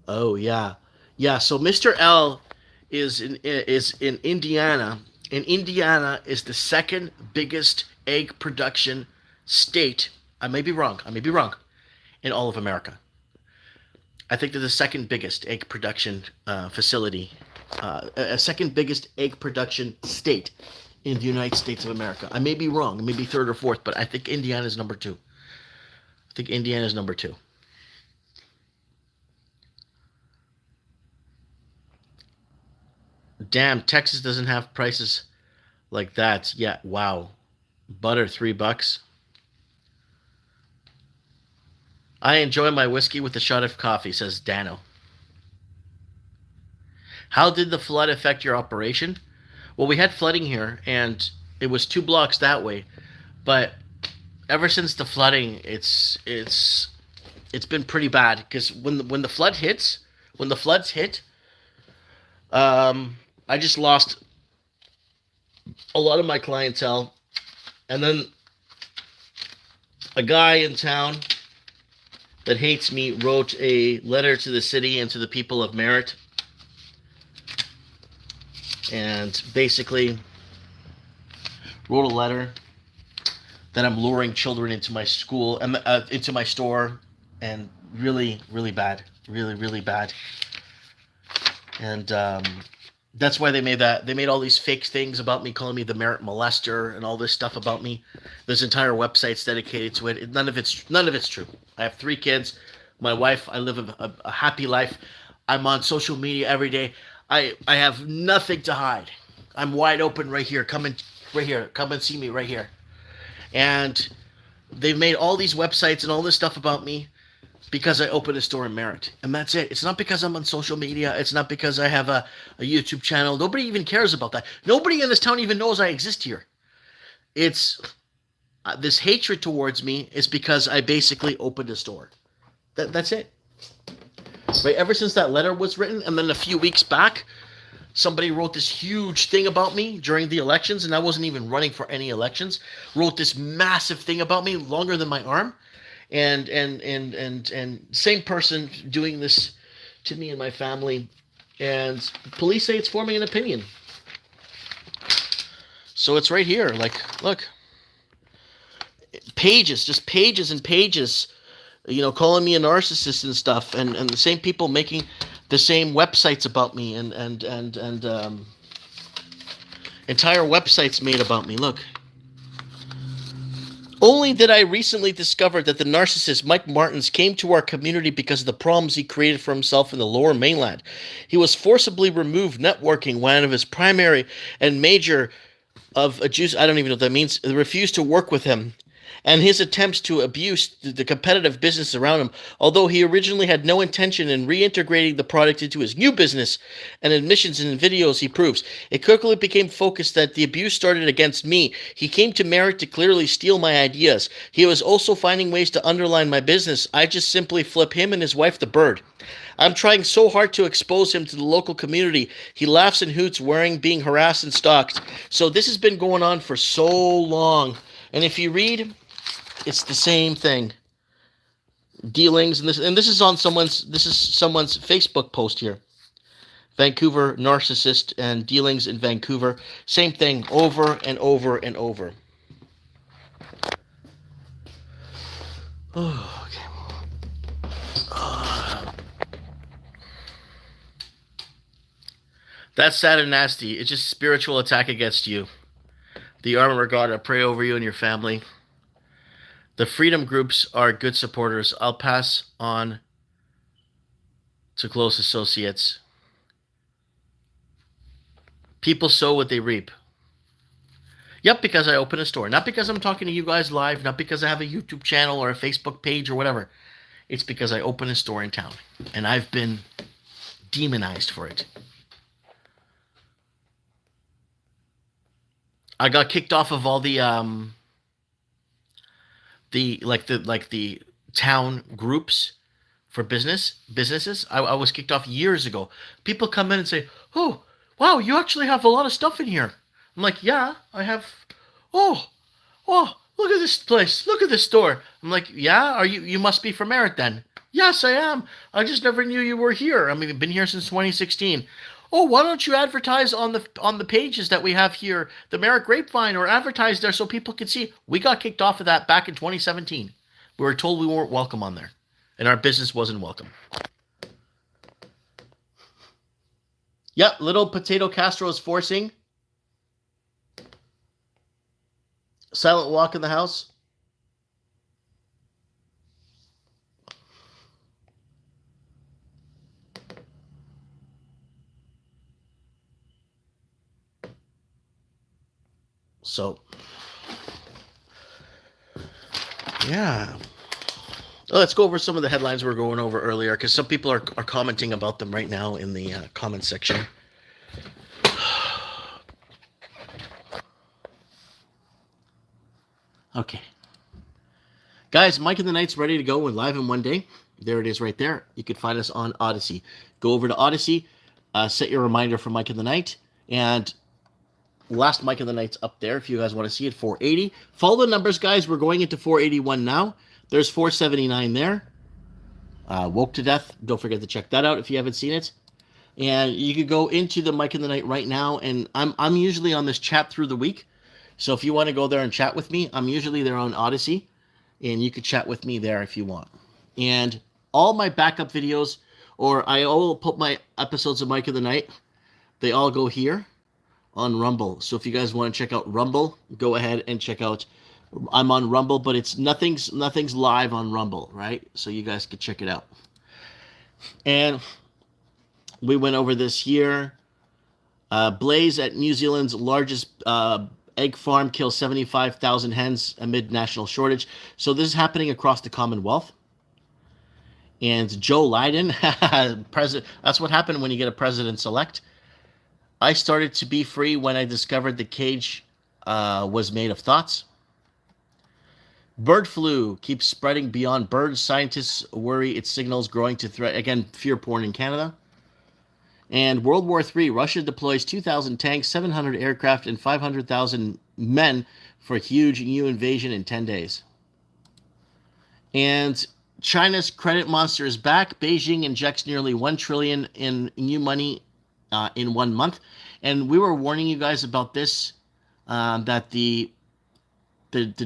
Oh yeah. Yeah, so Mr. L is in Indiana. And Indiana is the second biggest egg production state. I may be wrong. In all of America. I think they're the second biggest egg production facility. A second biggest egg production state in the United States of America. I may be wrong, maybe 3rd or 4th, but I think Indiana is number 2. Damn, Texas doesn't have prices like that. Yeah, wow. Butter $3. I enjoy my whiskey with a shot of coffee, says Dano. How did the flood affect your operation? Well, we had flooding here, and it was 2 blocks that way. But ever since the flooding, it's been pretty bad because when the floods hit, I just lost a lot of my clientele, and then a guy in town that hates me wrote a letter to the city and to the people of Merritt. And basically wrote a letter that I'm luring children into my school, into my store, and really, really bad. And that's why they made that. They made all these fake things about me, calling me the Merritt molester and all this stuff about me. There's entire websites dedicated to it. None of it's true. I have 3 kids. My wife, I live a happy life. I'm on social media every day. I have nothing to hide. I'm wide open right here. Come and see me right here. And they've made all these websites and all this stuff about me because I opened a store in Merritt. And that's it. It's not because I'm on social media. It's not because I have a YouTube channel. Nobody even cares about that. Nobody in this town even knows I exist here. It's this hatred towards me is because I basically opened a store. That's it. Right, ever since that letter was written, and then a few weeks back, somebody wrote this huge thing about me during the elections, and I wasn't even running for any elections. Wrote this massive thing about me, longer than my arm, and same person doing this to me and my family, and police say it's forming an opinion. So it's right here. Like, look, pages, just pages and pages. Calling me a narcissist and stuff, and the same people making the same websites about me, and entire websites made about me. Look. Only did I recently discover that the narcissist Mike Martins came to our community because of the problems he created for himself in the Lower Mainland. He was forcibly removed networking one of his primary and major of a juice. I don't even know what that means. They refused to work with him. And his attempts to abuse the competitive business around him, although he originally had no intention in reintegrating the product into his new business and admissions and videos he proves. It quickly became focused that the abuse started against me. He came to Merritt to clearly steal my ideas. He was also finding ways to undermine my business. I just simply flip him and his wife the bird. I'm trying so hard to expose him to the local community. He laughs and hoots, being harassed and stalked. So this has been going on for so long. And if you read... it's the same thing. Dealings, and this is on someone's Facebook post here. Vancouver narcissist and dealings in Vancouver. Same thing over and over and over. Oh, okay. That's sad and nasty. It's just spiritual attack against you. The armor of God, I pray over you and your family. The freedom groups are good supporters. I'll pass on to close associates. People sow what they reap. Yep, because I open a store. Not because I'm talking to you guys live, not because I have a YouTube channel or a Facebook page or whatever. It's because I open a store in town. And I've been demonized for it. I got kicked off of all the town groups for businesses. I was kicked off years ago. People come in and say, "Oh, wow, you actually have a lot of stuff in here." I'm like, "Yeah, I have." Oh, oh, look at this place. Look at this store. I'm like, "Yeah, are you must be from Merritt then?" "Yes, I am. I just never knew you were here. I mean, I've been here since 2016. "Oh, why don't you advertise on the pages that we have here, the Merritt Grapevine, or advertise there so people can see?" We got kicked off of that back in 2017. We were told we weren't welcome on there, and our business wasn't welcome. Yep, little potato Castro is forcing. Silent walk in the house. So, yeah. Let's go over some of the headlines we were going over earlier, because some people are commenting about them right now in the comment section. Okay. Guys, Mike and the Night's ready to go. We're live in one day. There it is right there. You can find us on Odyssey. Go over to Odyssey, set your reminder for Mike and the Night, and last Mike and the Night's up there if you guys want to see it, 480. Follow the numbers, guys. We're going into 481 now. There's 479 there. Woke to Death. Don't forget to check that out if you haven't seen it. And you could go into the Mike and the Night right now, and I'm usually on this chat through the week. So if you want to go there and chat with me, I'm usually there on Odyssey, and you could chat with me there if you want. And all my backup videos, or I will put my episodes of Mike of the Night, they all go here on Rumble. So if you guys want to check out Rumble, go ahead and check out. I'm on Rumble, but it's nothing's live on Rumble, right? So you guys could check it out. And we went over this here. Blaze at New Zealand's largest egg farm kills 75,000 hens amid national shortage. So this is happening across the Commonwealth. And Joe Biden, president. That's what happened when you get a president-elect. I started to be free when I discovered the cage was made of thoughts. Bird flu keeps spreading beyond birds. Scientists worry its signals growing to threat. Again, fear porn in Canada. And World War III, Russia deploys 2,000 tanks, 700 aircraft, and 500,000 men for a huge new invasion in 10 days. And China's credit monster is back. Beijing injects nearly $1 trillion in new money in 1 month. And we were warning you guys about this, that the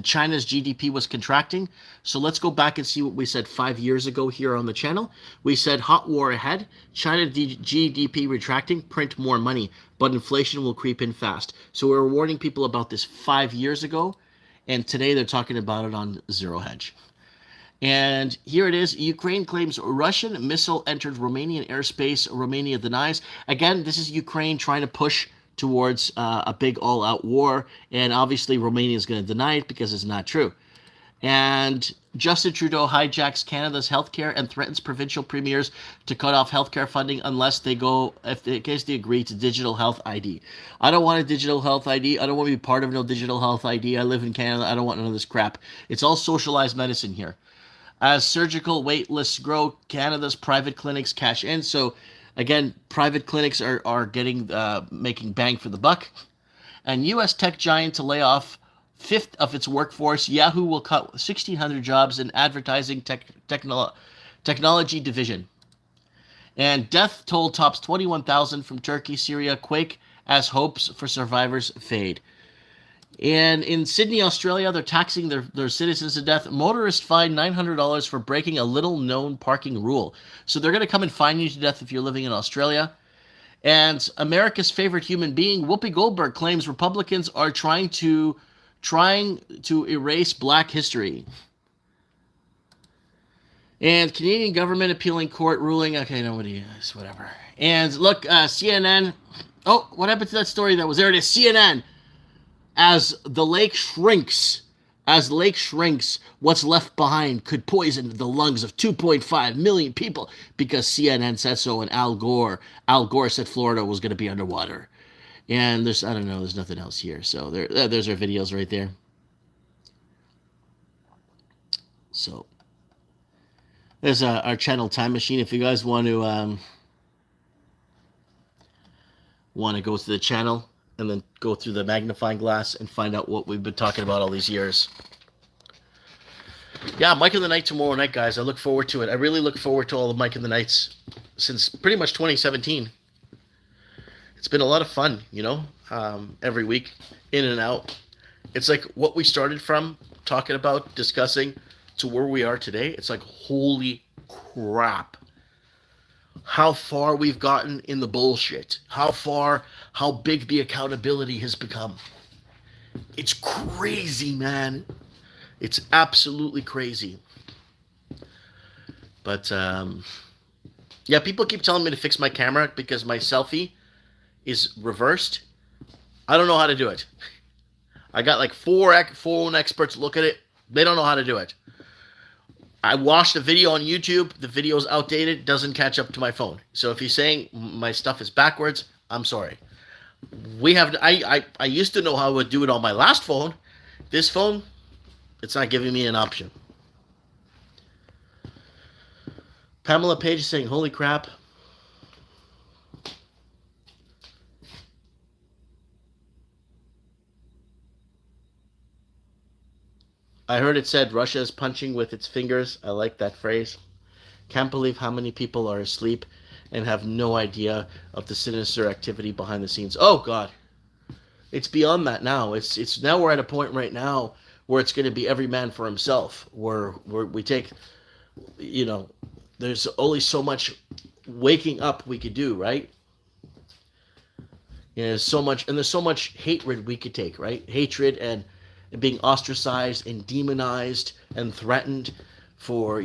China's GDP was contracting. So let's go back and see what we said 5 years ago here on the channel. We said hot war ahead, China GDP retracting, print more money, but inflation will creep in fast. So we were warning people about this 5 years ago, and today they're talking about it on Zero Hedge. And here it is. Ukraine claims Russian missile entered Romanian airspace. Romania denies. Again, this is Ukraine trying to push towards a big all-out war, and obviously Romania is going to deny it because it's not true. And Justin Trudeau hijacks Canada's healthcare and threatens provincial premiers to cut off healthcare funding unless they in case they agree to digital health ID. I don't want a digital health ID. I don't want to be part of no digital health ID. I live in Canada. I don't want none of this crap. It's all socialized medicine here. As surgical wait lists grow, Canada's private clinics cash in. So again, private clinics are getting making bang for the buck. And U.S. tech giant to lay off fifth of its workforce. Yahoo will cut 1,600 jobs in advertising technology division. And death toll tops 21,000 from Turkey, Syria. Quake as hopes for survivors fade. And in Sydney, Australia, they're taxing their citizens to death. Motorists fined $900 for breaking a little-known parking rule. So they're going to come and fine you to death if you're living in Australia. And America's favorite human being, Whoopi Goldberg, claims Republicans are trying to erase Black history. And Canadian government appealing court ruling. Okay, nobody is, whatever. And look, CNN. Oh, what happened to that story that was there? It is CNN. As the lake shrinks, what's left behind could poison the lungs of 2.5 million people because CNN said so. And Al Gore said Florida was going to be underwater. And I don't know, there's nothing else here. So there's our videos right there. So there's our channel Time Machine. If you guys want to go to the channel and then go through the magnifying glass and find out what we've been talking about all these years. Yeah, Mike of the Night tomorrow night, guys. I look forward to it. I really look forward to all the Mike of the Nights since pretty much 2017. It's been a lot of fun, every week, in and out. It's like what we started from, talking about, discussing, to where we are today. It's like, holy crap. How far we've gotten in the bullshit. How big the accountability has become. It's crazy, man. It's absolutely crazy. But, yeah, people keep telling me to fix my camera because my selfie is reversed. I don't know how to do it. I got like four phone experts look at it. They don't know how to do it. I watched a video on YouTube. The video's outdated. Doesn't catch up to my phone. So if you're saying my stuff is backwards, I'm sorry. I used to know how I would do it on my last phone. This phone, it's not giving me an option. Pamela Page is saying, holy crap. I heard it said Russia is punching with its fingers. I like that phrase. Can't believe how many people are asleep and have no idea of the sinister activity behind the scenes. Oh, God. It's beyond that now. It's now we're at a point right now where it's going to be every man for himself, where we take, there's only so much waking up we could do, right? There's so much hatred we could take, right? Hatred and being ostracized and demonized and threatened for,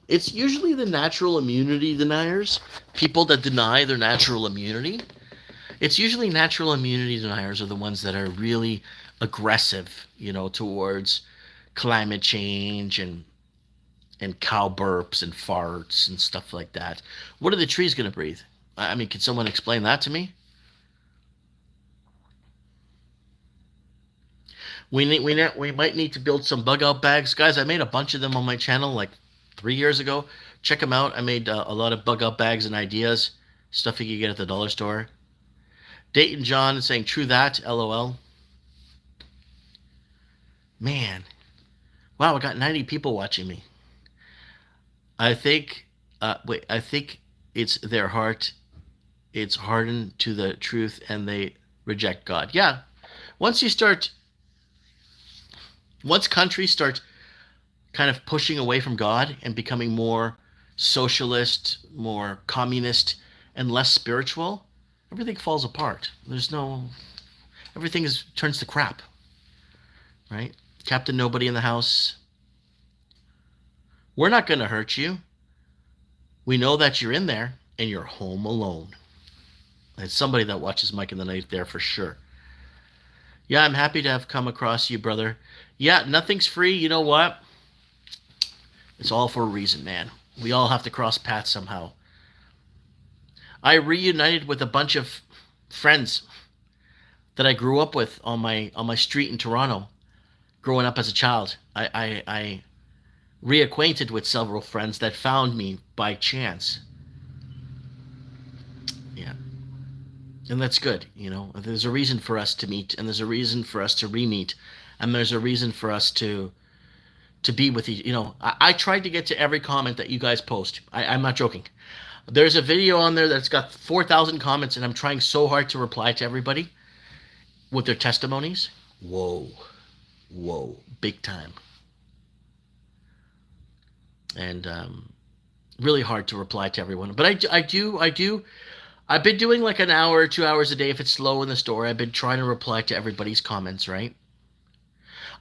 it's usually the natural immunity deniers, people that deny their natural immunity. It's usually natural immunity deniers are the ones that are really aggressive, towards climate change and cow burps and farts and stuff like that. What are the trees going to breathe? I mean, can someone explain that to me? We might need to build some bug out bags. Guys, I made a bunch of them on my channel like 3 years ago. Check them out. I made a lot of bug out bags and ideas. Stuff you can get at the dollar store. Dayton John is saying, true that, LOL. Man. Wow, I got 90 people watching me. I think it's their heart. It's hardened to the truth and they reject God. Yeah. Once countries start kind of pushing away from God and becoming more socialist, more communist, and less spiritual, everything falls apart. Everything turns to crap, right? Captain Nobody in the house. We're not going to hurt you. We know that you're in there and you're home alone. It's somebody that watches Mike in the Night there for sure. Yeah, I'm happy to have come across you, brother. Yeah, nothing's free. You know what? It's all for a reason, man. We all have to cross paths somehow. I reunited with a bunch of friends that I grew up with on my street in Toronto, growing up as a child. I reacquainted with several friends that found me by chance. Yeah. And that's good, There's a reason for us to meet, and there's a reason for us to re-meet, and there's a reason for us to be with you. I tried to get to every comment that you guys post. I'm not joking. There's a video on there that's got 4,000 comments, and I'm trying so hard to reply to everybody with their testimonies. Whoa, big time. And really hard to reply to everyone. But I do. I've been doing like an hour or 2 hours a day if it's slow in the store. I've been trying to reply to everybody's comments, right?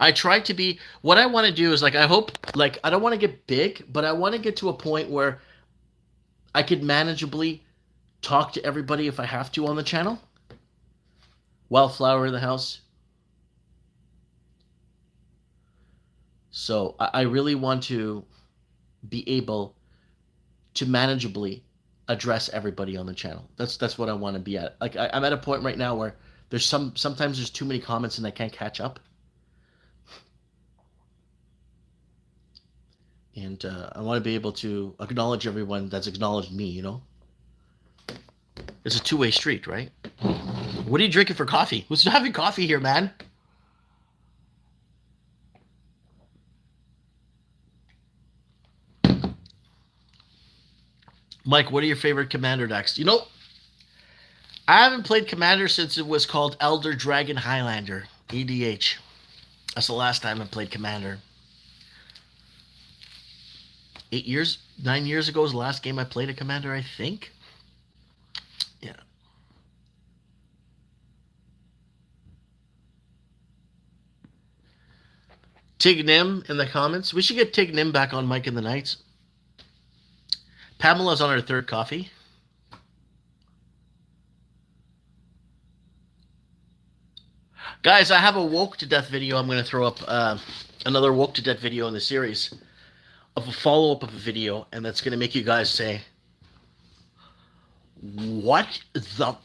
I try to be. What I want to do is like I hope like I don't want to get big, but I want to get to a point where I could manageably talk to everybody if I have to on the channel. Wildflower in the house. So I really want to be able to manageably address everybody on the channel. That's what I want to be at. Like I'm at a point right now where there's sometimes there's too many comments and I can't catch up. And I want to be able to acknowledge everyone that's acknowledged me, you know? It's a two-way street, right? What are you drinking for coffee? Who's having coffee here, man? Mike, what are your favorite Commander decks? You know, I haven't played Commander since it was called Elder Dragon Highlander, EDH. That's the last time I played Commander. 9 years ago was the last game I played a Commander, I think. Yeah. Tig Nim in the comments. We should get Tig Nim back on Mike in the Nights. Pamela's on her third coffee. Guys, I have a Woke to Death video. I'm going to throw up another Woke to Death video in the series of a follow-up of a video, and that's going to make you guys say, what the...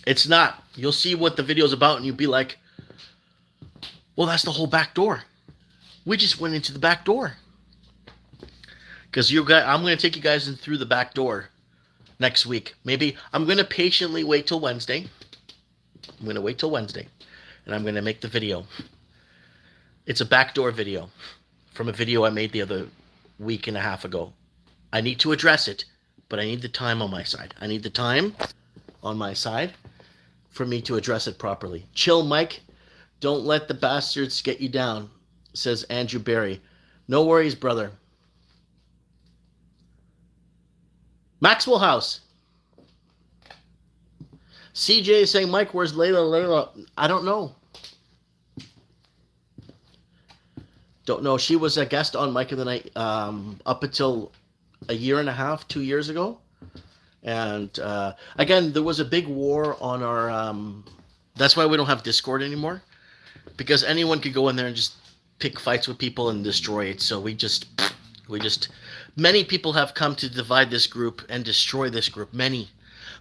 It's not. You'll see what the video's about, and you'll be like, well, that's the whole back door. We just went into the back door. Because I'm going to take you guys in through the back door next week. Maybe I'm going to patiently wait till Wednesday. I'm going to wait till Wednesday, and I'm going to make the video. It's a backdoor video from a video I made the other week and a half ago. I need to address it, but I need the time on my side. I need the time on my side for me to address it properly. Chill, Mike. Don't let the bastards get you down, says Andrew Barry. No worries, brother. Maxwell House. CJ is saying, Mike, where's Layla? I don't know. Don't know. She was a guest on Mike in the Night up until a year and a half, 2 years ago. And again, there was a big war on our... that's why we don't have Discord anymore. Because anyone could go in there and just pick fights with people and destroy it. So we just... Many people have come to divide this group and destroy this group. Many.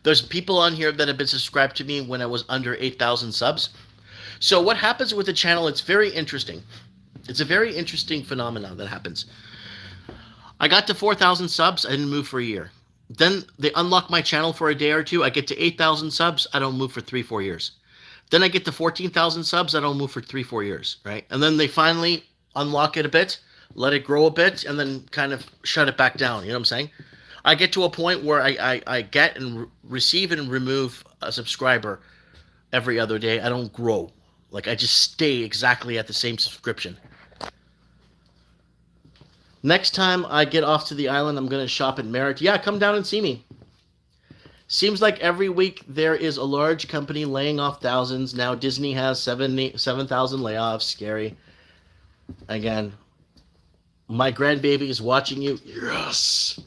There's people on here that have been subscribed to me when I was under 8,000 subs. So what happens with the channel, it's very interesting. It's a very interesting phenomenon that happens. I got to 4,000 subs. I didn't move for a year. Then they unlock my channel for a day or two. I get to 8,000 subs. I don't move for 3-4 years. Then I get to 14,000 subs. I don't move for 3-4 years, right? And then they finally unlock it a bit, let it grow a bit, and then kind of shut it back down. You know what I'm saying? I get to a point where I get and receive and remove a subscriber every other day. I don't grow. Like, I just stay exactly at the same subscription. Next time I get off to the island, I'm going to shop at Merritt. Yeah, come down and see me. Seems like every week there is a large company laying off thousands. Now Disney has 7,000 layoffs. Scary. Again, my grandbaby is watching you. Yes.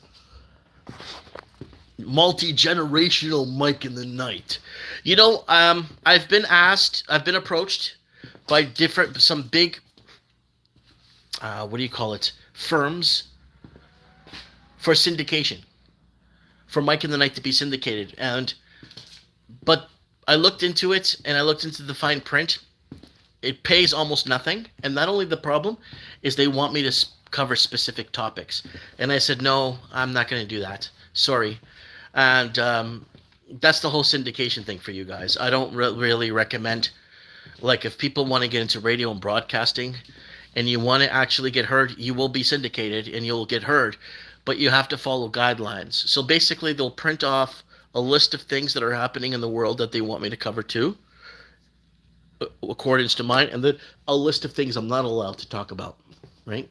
Multi-generational Mike in the Night. You know, I've been approached by some big, what do you call it, firms for syndication, for Mike in the Night to be syndicated. But I looked into it, and I looked into the fine print. It pays almost nothing, and not only the problem is they want me to cover specific topics, and I said, no, I'm not going to do that. Sorry. And that's the whole syndication thing for you guys. I don't really recommend, like, if people want to get into radio and broadcasting and you want to actually get heard, you will be syndicated and you'll get heard, but you have to follow guidelines. So basically they'll print off a list of things that are happening in the world that they want me to cover too, according to mine, and then a list of things I'm not allowed to talk about, right?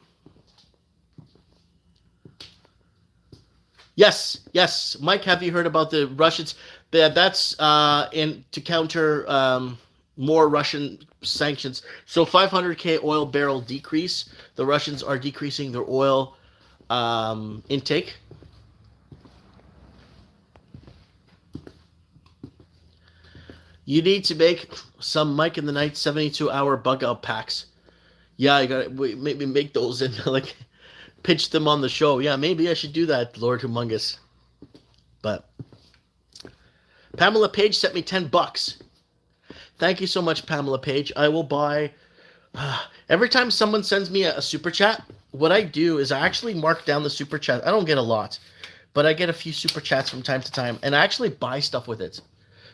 Yes. Mike, have you heard about the Russians? That's to counter more Russian sanctions. So 500K oil barrel decrease. The Russians are decreasing their oil intake. You need to make some Mike in the Night 72-hour bug out packs. Yeah, you gotta maybe make those and like pitch them on the show. Yeah, maybe I should do that, Lord Humongous. But Pamela Page sent me $10. Thank you so much, Pamela Page. I will buy. Every time someone sends me a super chat, what I do is I actually mark down the super chat. I don't get a lot, but I get a few super chats from time to time, and I actually buy stuff with it.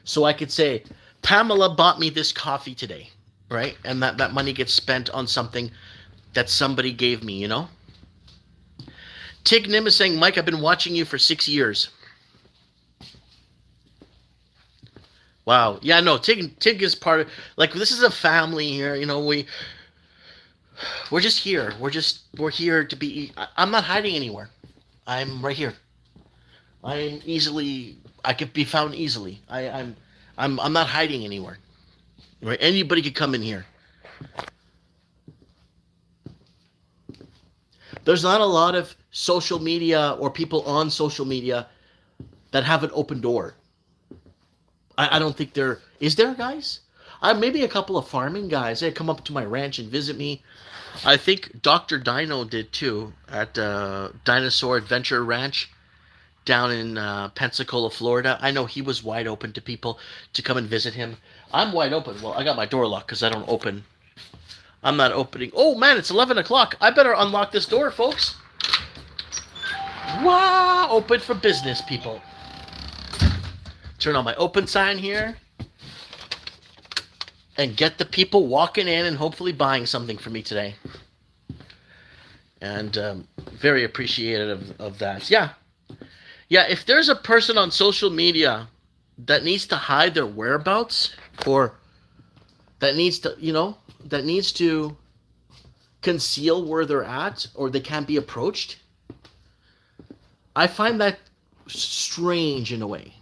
So I could say, Pamela bought me this coffee today, right? And that money gets spent on something that somebody gave me, you know? Tig Nim is saying, Mike, I've been watching you for 6 years. Wow. Yeah, no, Tig is part of, like, this is a family here, you know, we're just here. We're here to be, I'm not hiding anywhere. I'm right here. I could be found easily. I'm not hiding anywhere. Right? Anybody could come in here. There's not a lot of social media or people on social media that have an open door. I don't think there is there, guys. Maybe a couple of farming guys. They come up to my ranch and visit me. I think Dr. Dino did too at Dinosaur Adventure Ranch down in Pensacola, Florida. I know he was wide open to people to come and visit him. I'm wide open. Well, I got my door locked because I don't open. I'm not opening. Oh man, it's 11 o'clock. I better unlock this door, folks. Wow, open for business, people. Turn on my open sign here. And get the people walking in and hopefully buying something for me today. And very appreciative of that. Yeah. Yeah, if there's a person on social media that needs to hide their whereabouts or that needs to, you know, that needs to conceal where they're at or they can't be approached, I find that strange in a way.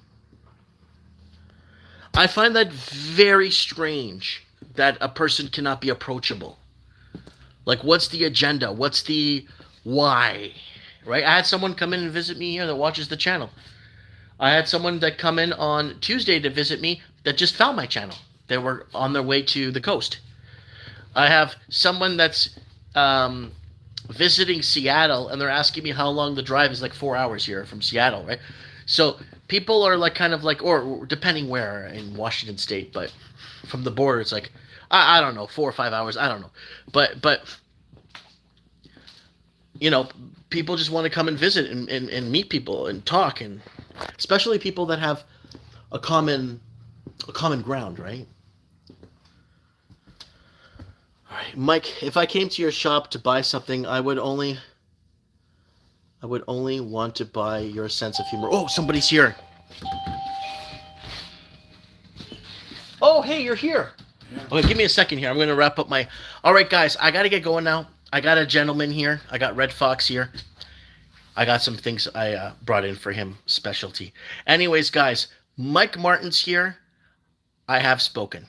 I find that very strange that a person cannot be approachable. Like, what's the agenda? What's the why? Right? I had someone come in and visit me here that watches the channel. I had someone that come in on Tuesday to visit me that just found my channel. They were on their way to the coast. I have someone that's visiting Seattle, and they're asking me how long the drive is. Like 4 hours here from Seattle, right? So people are like kind of like, or depending where in Washington State, but from the border, it's like, I don't know, 4 or 5 hours. I don't know. But you know, people just want to come and visit and meet people and talk, and especially people that have a common ground, right? All right, Mike, if I came to your shop to buy something, I would only want to buy your sense of humor. Oh, somebody's here. Oh, hey, you're here. Yeah. Okay, give me a second here. I'm going to wrap up my... All right, guys, I got to get going now. I got a gentleman here. I got Red Fox here. I got some things I brought in for him, specialty. Anyways, guys, Mike Martin's here. I have spoken.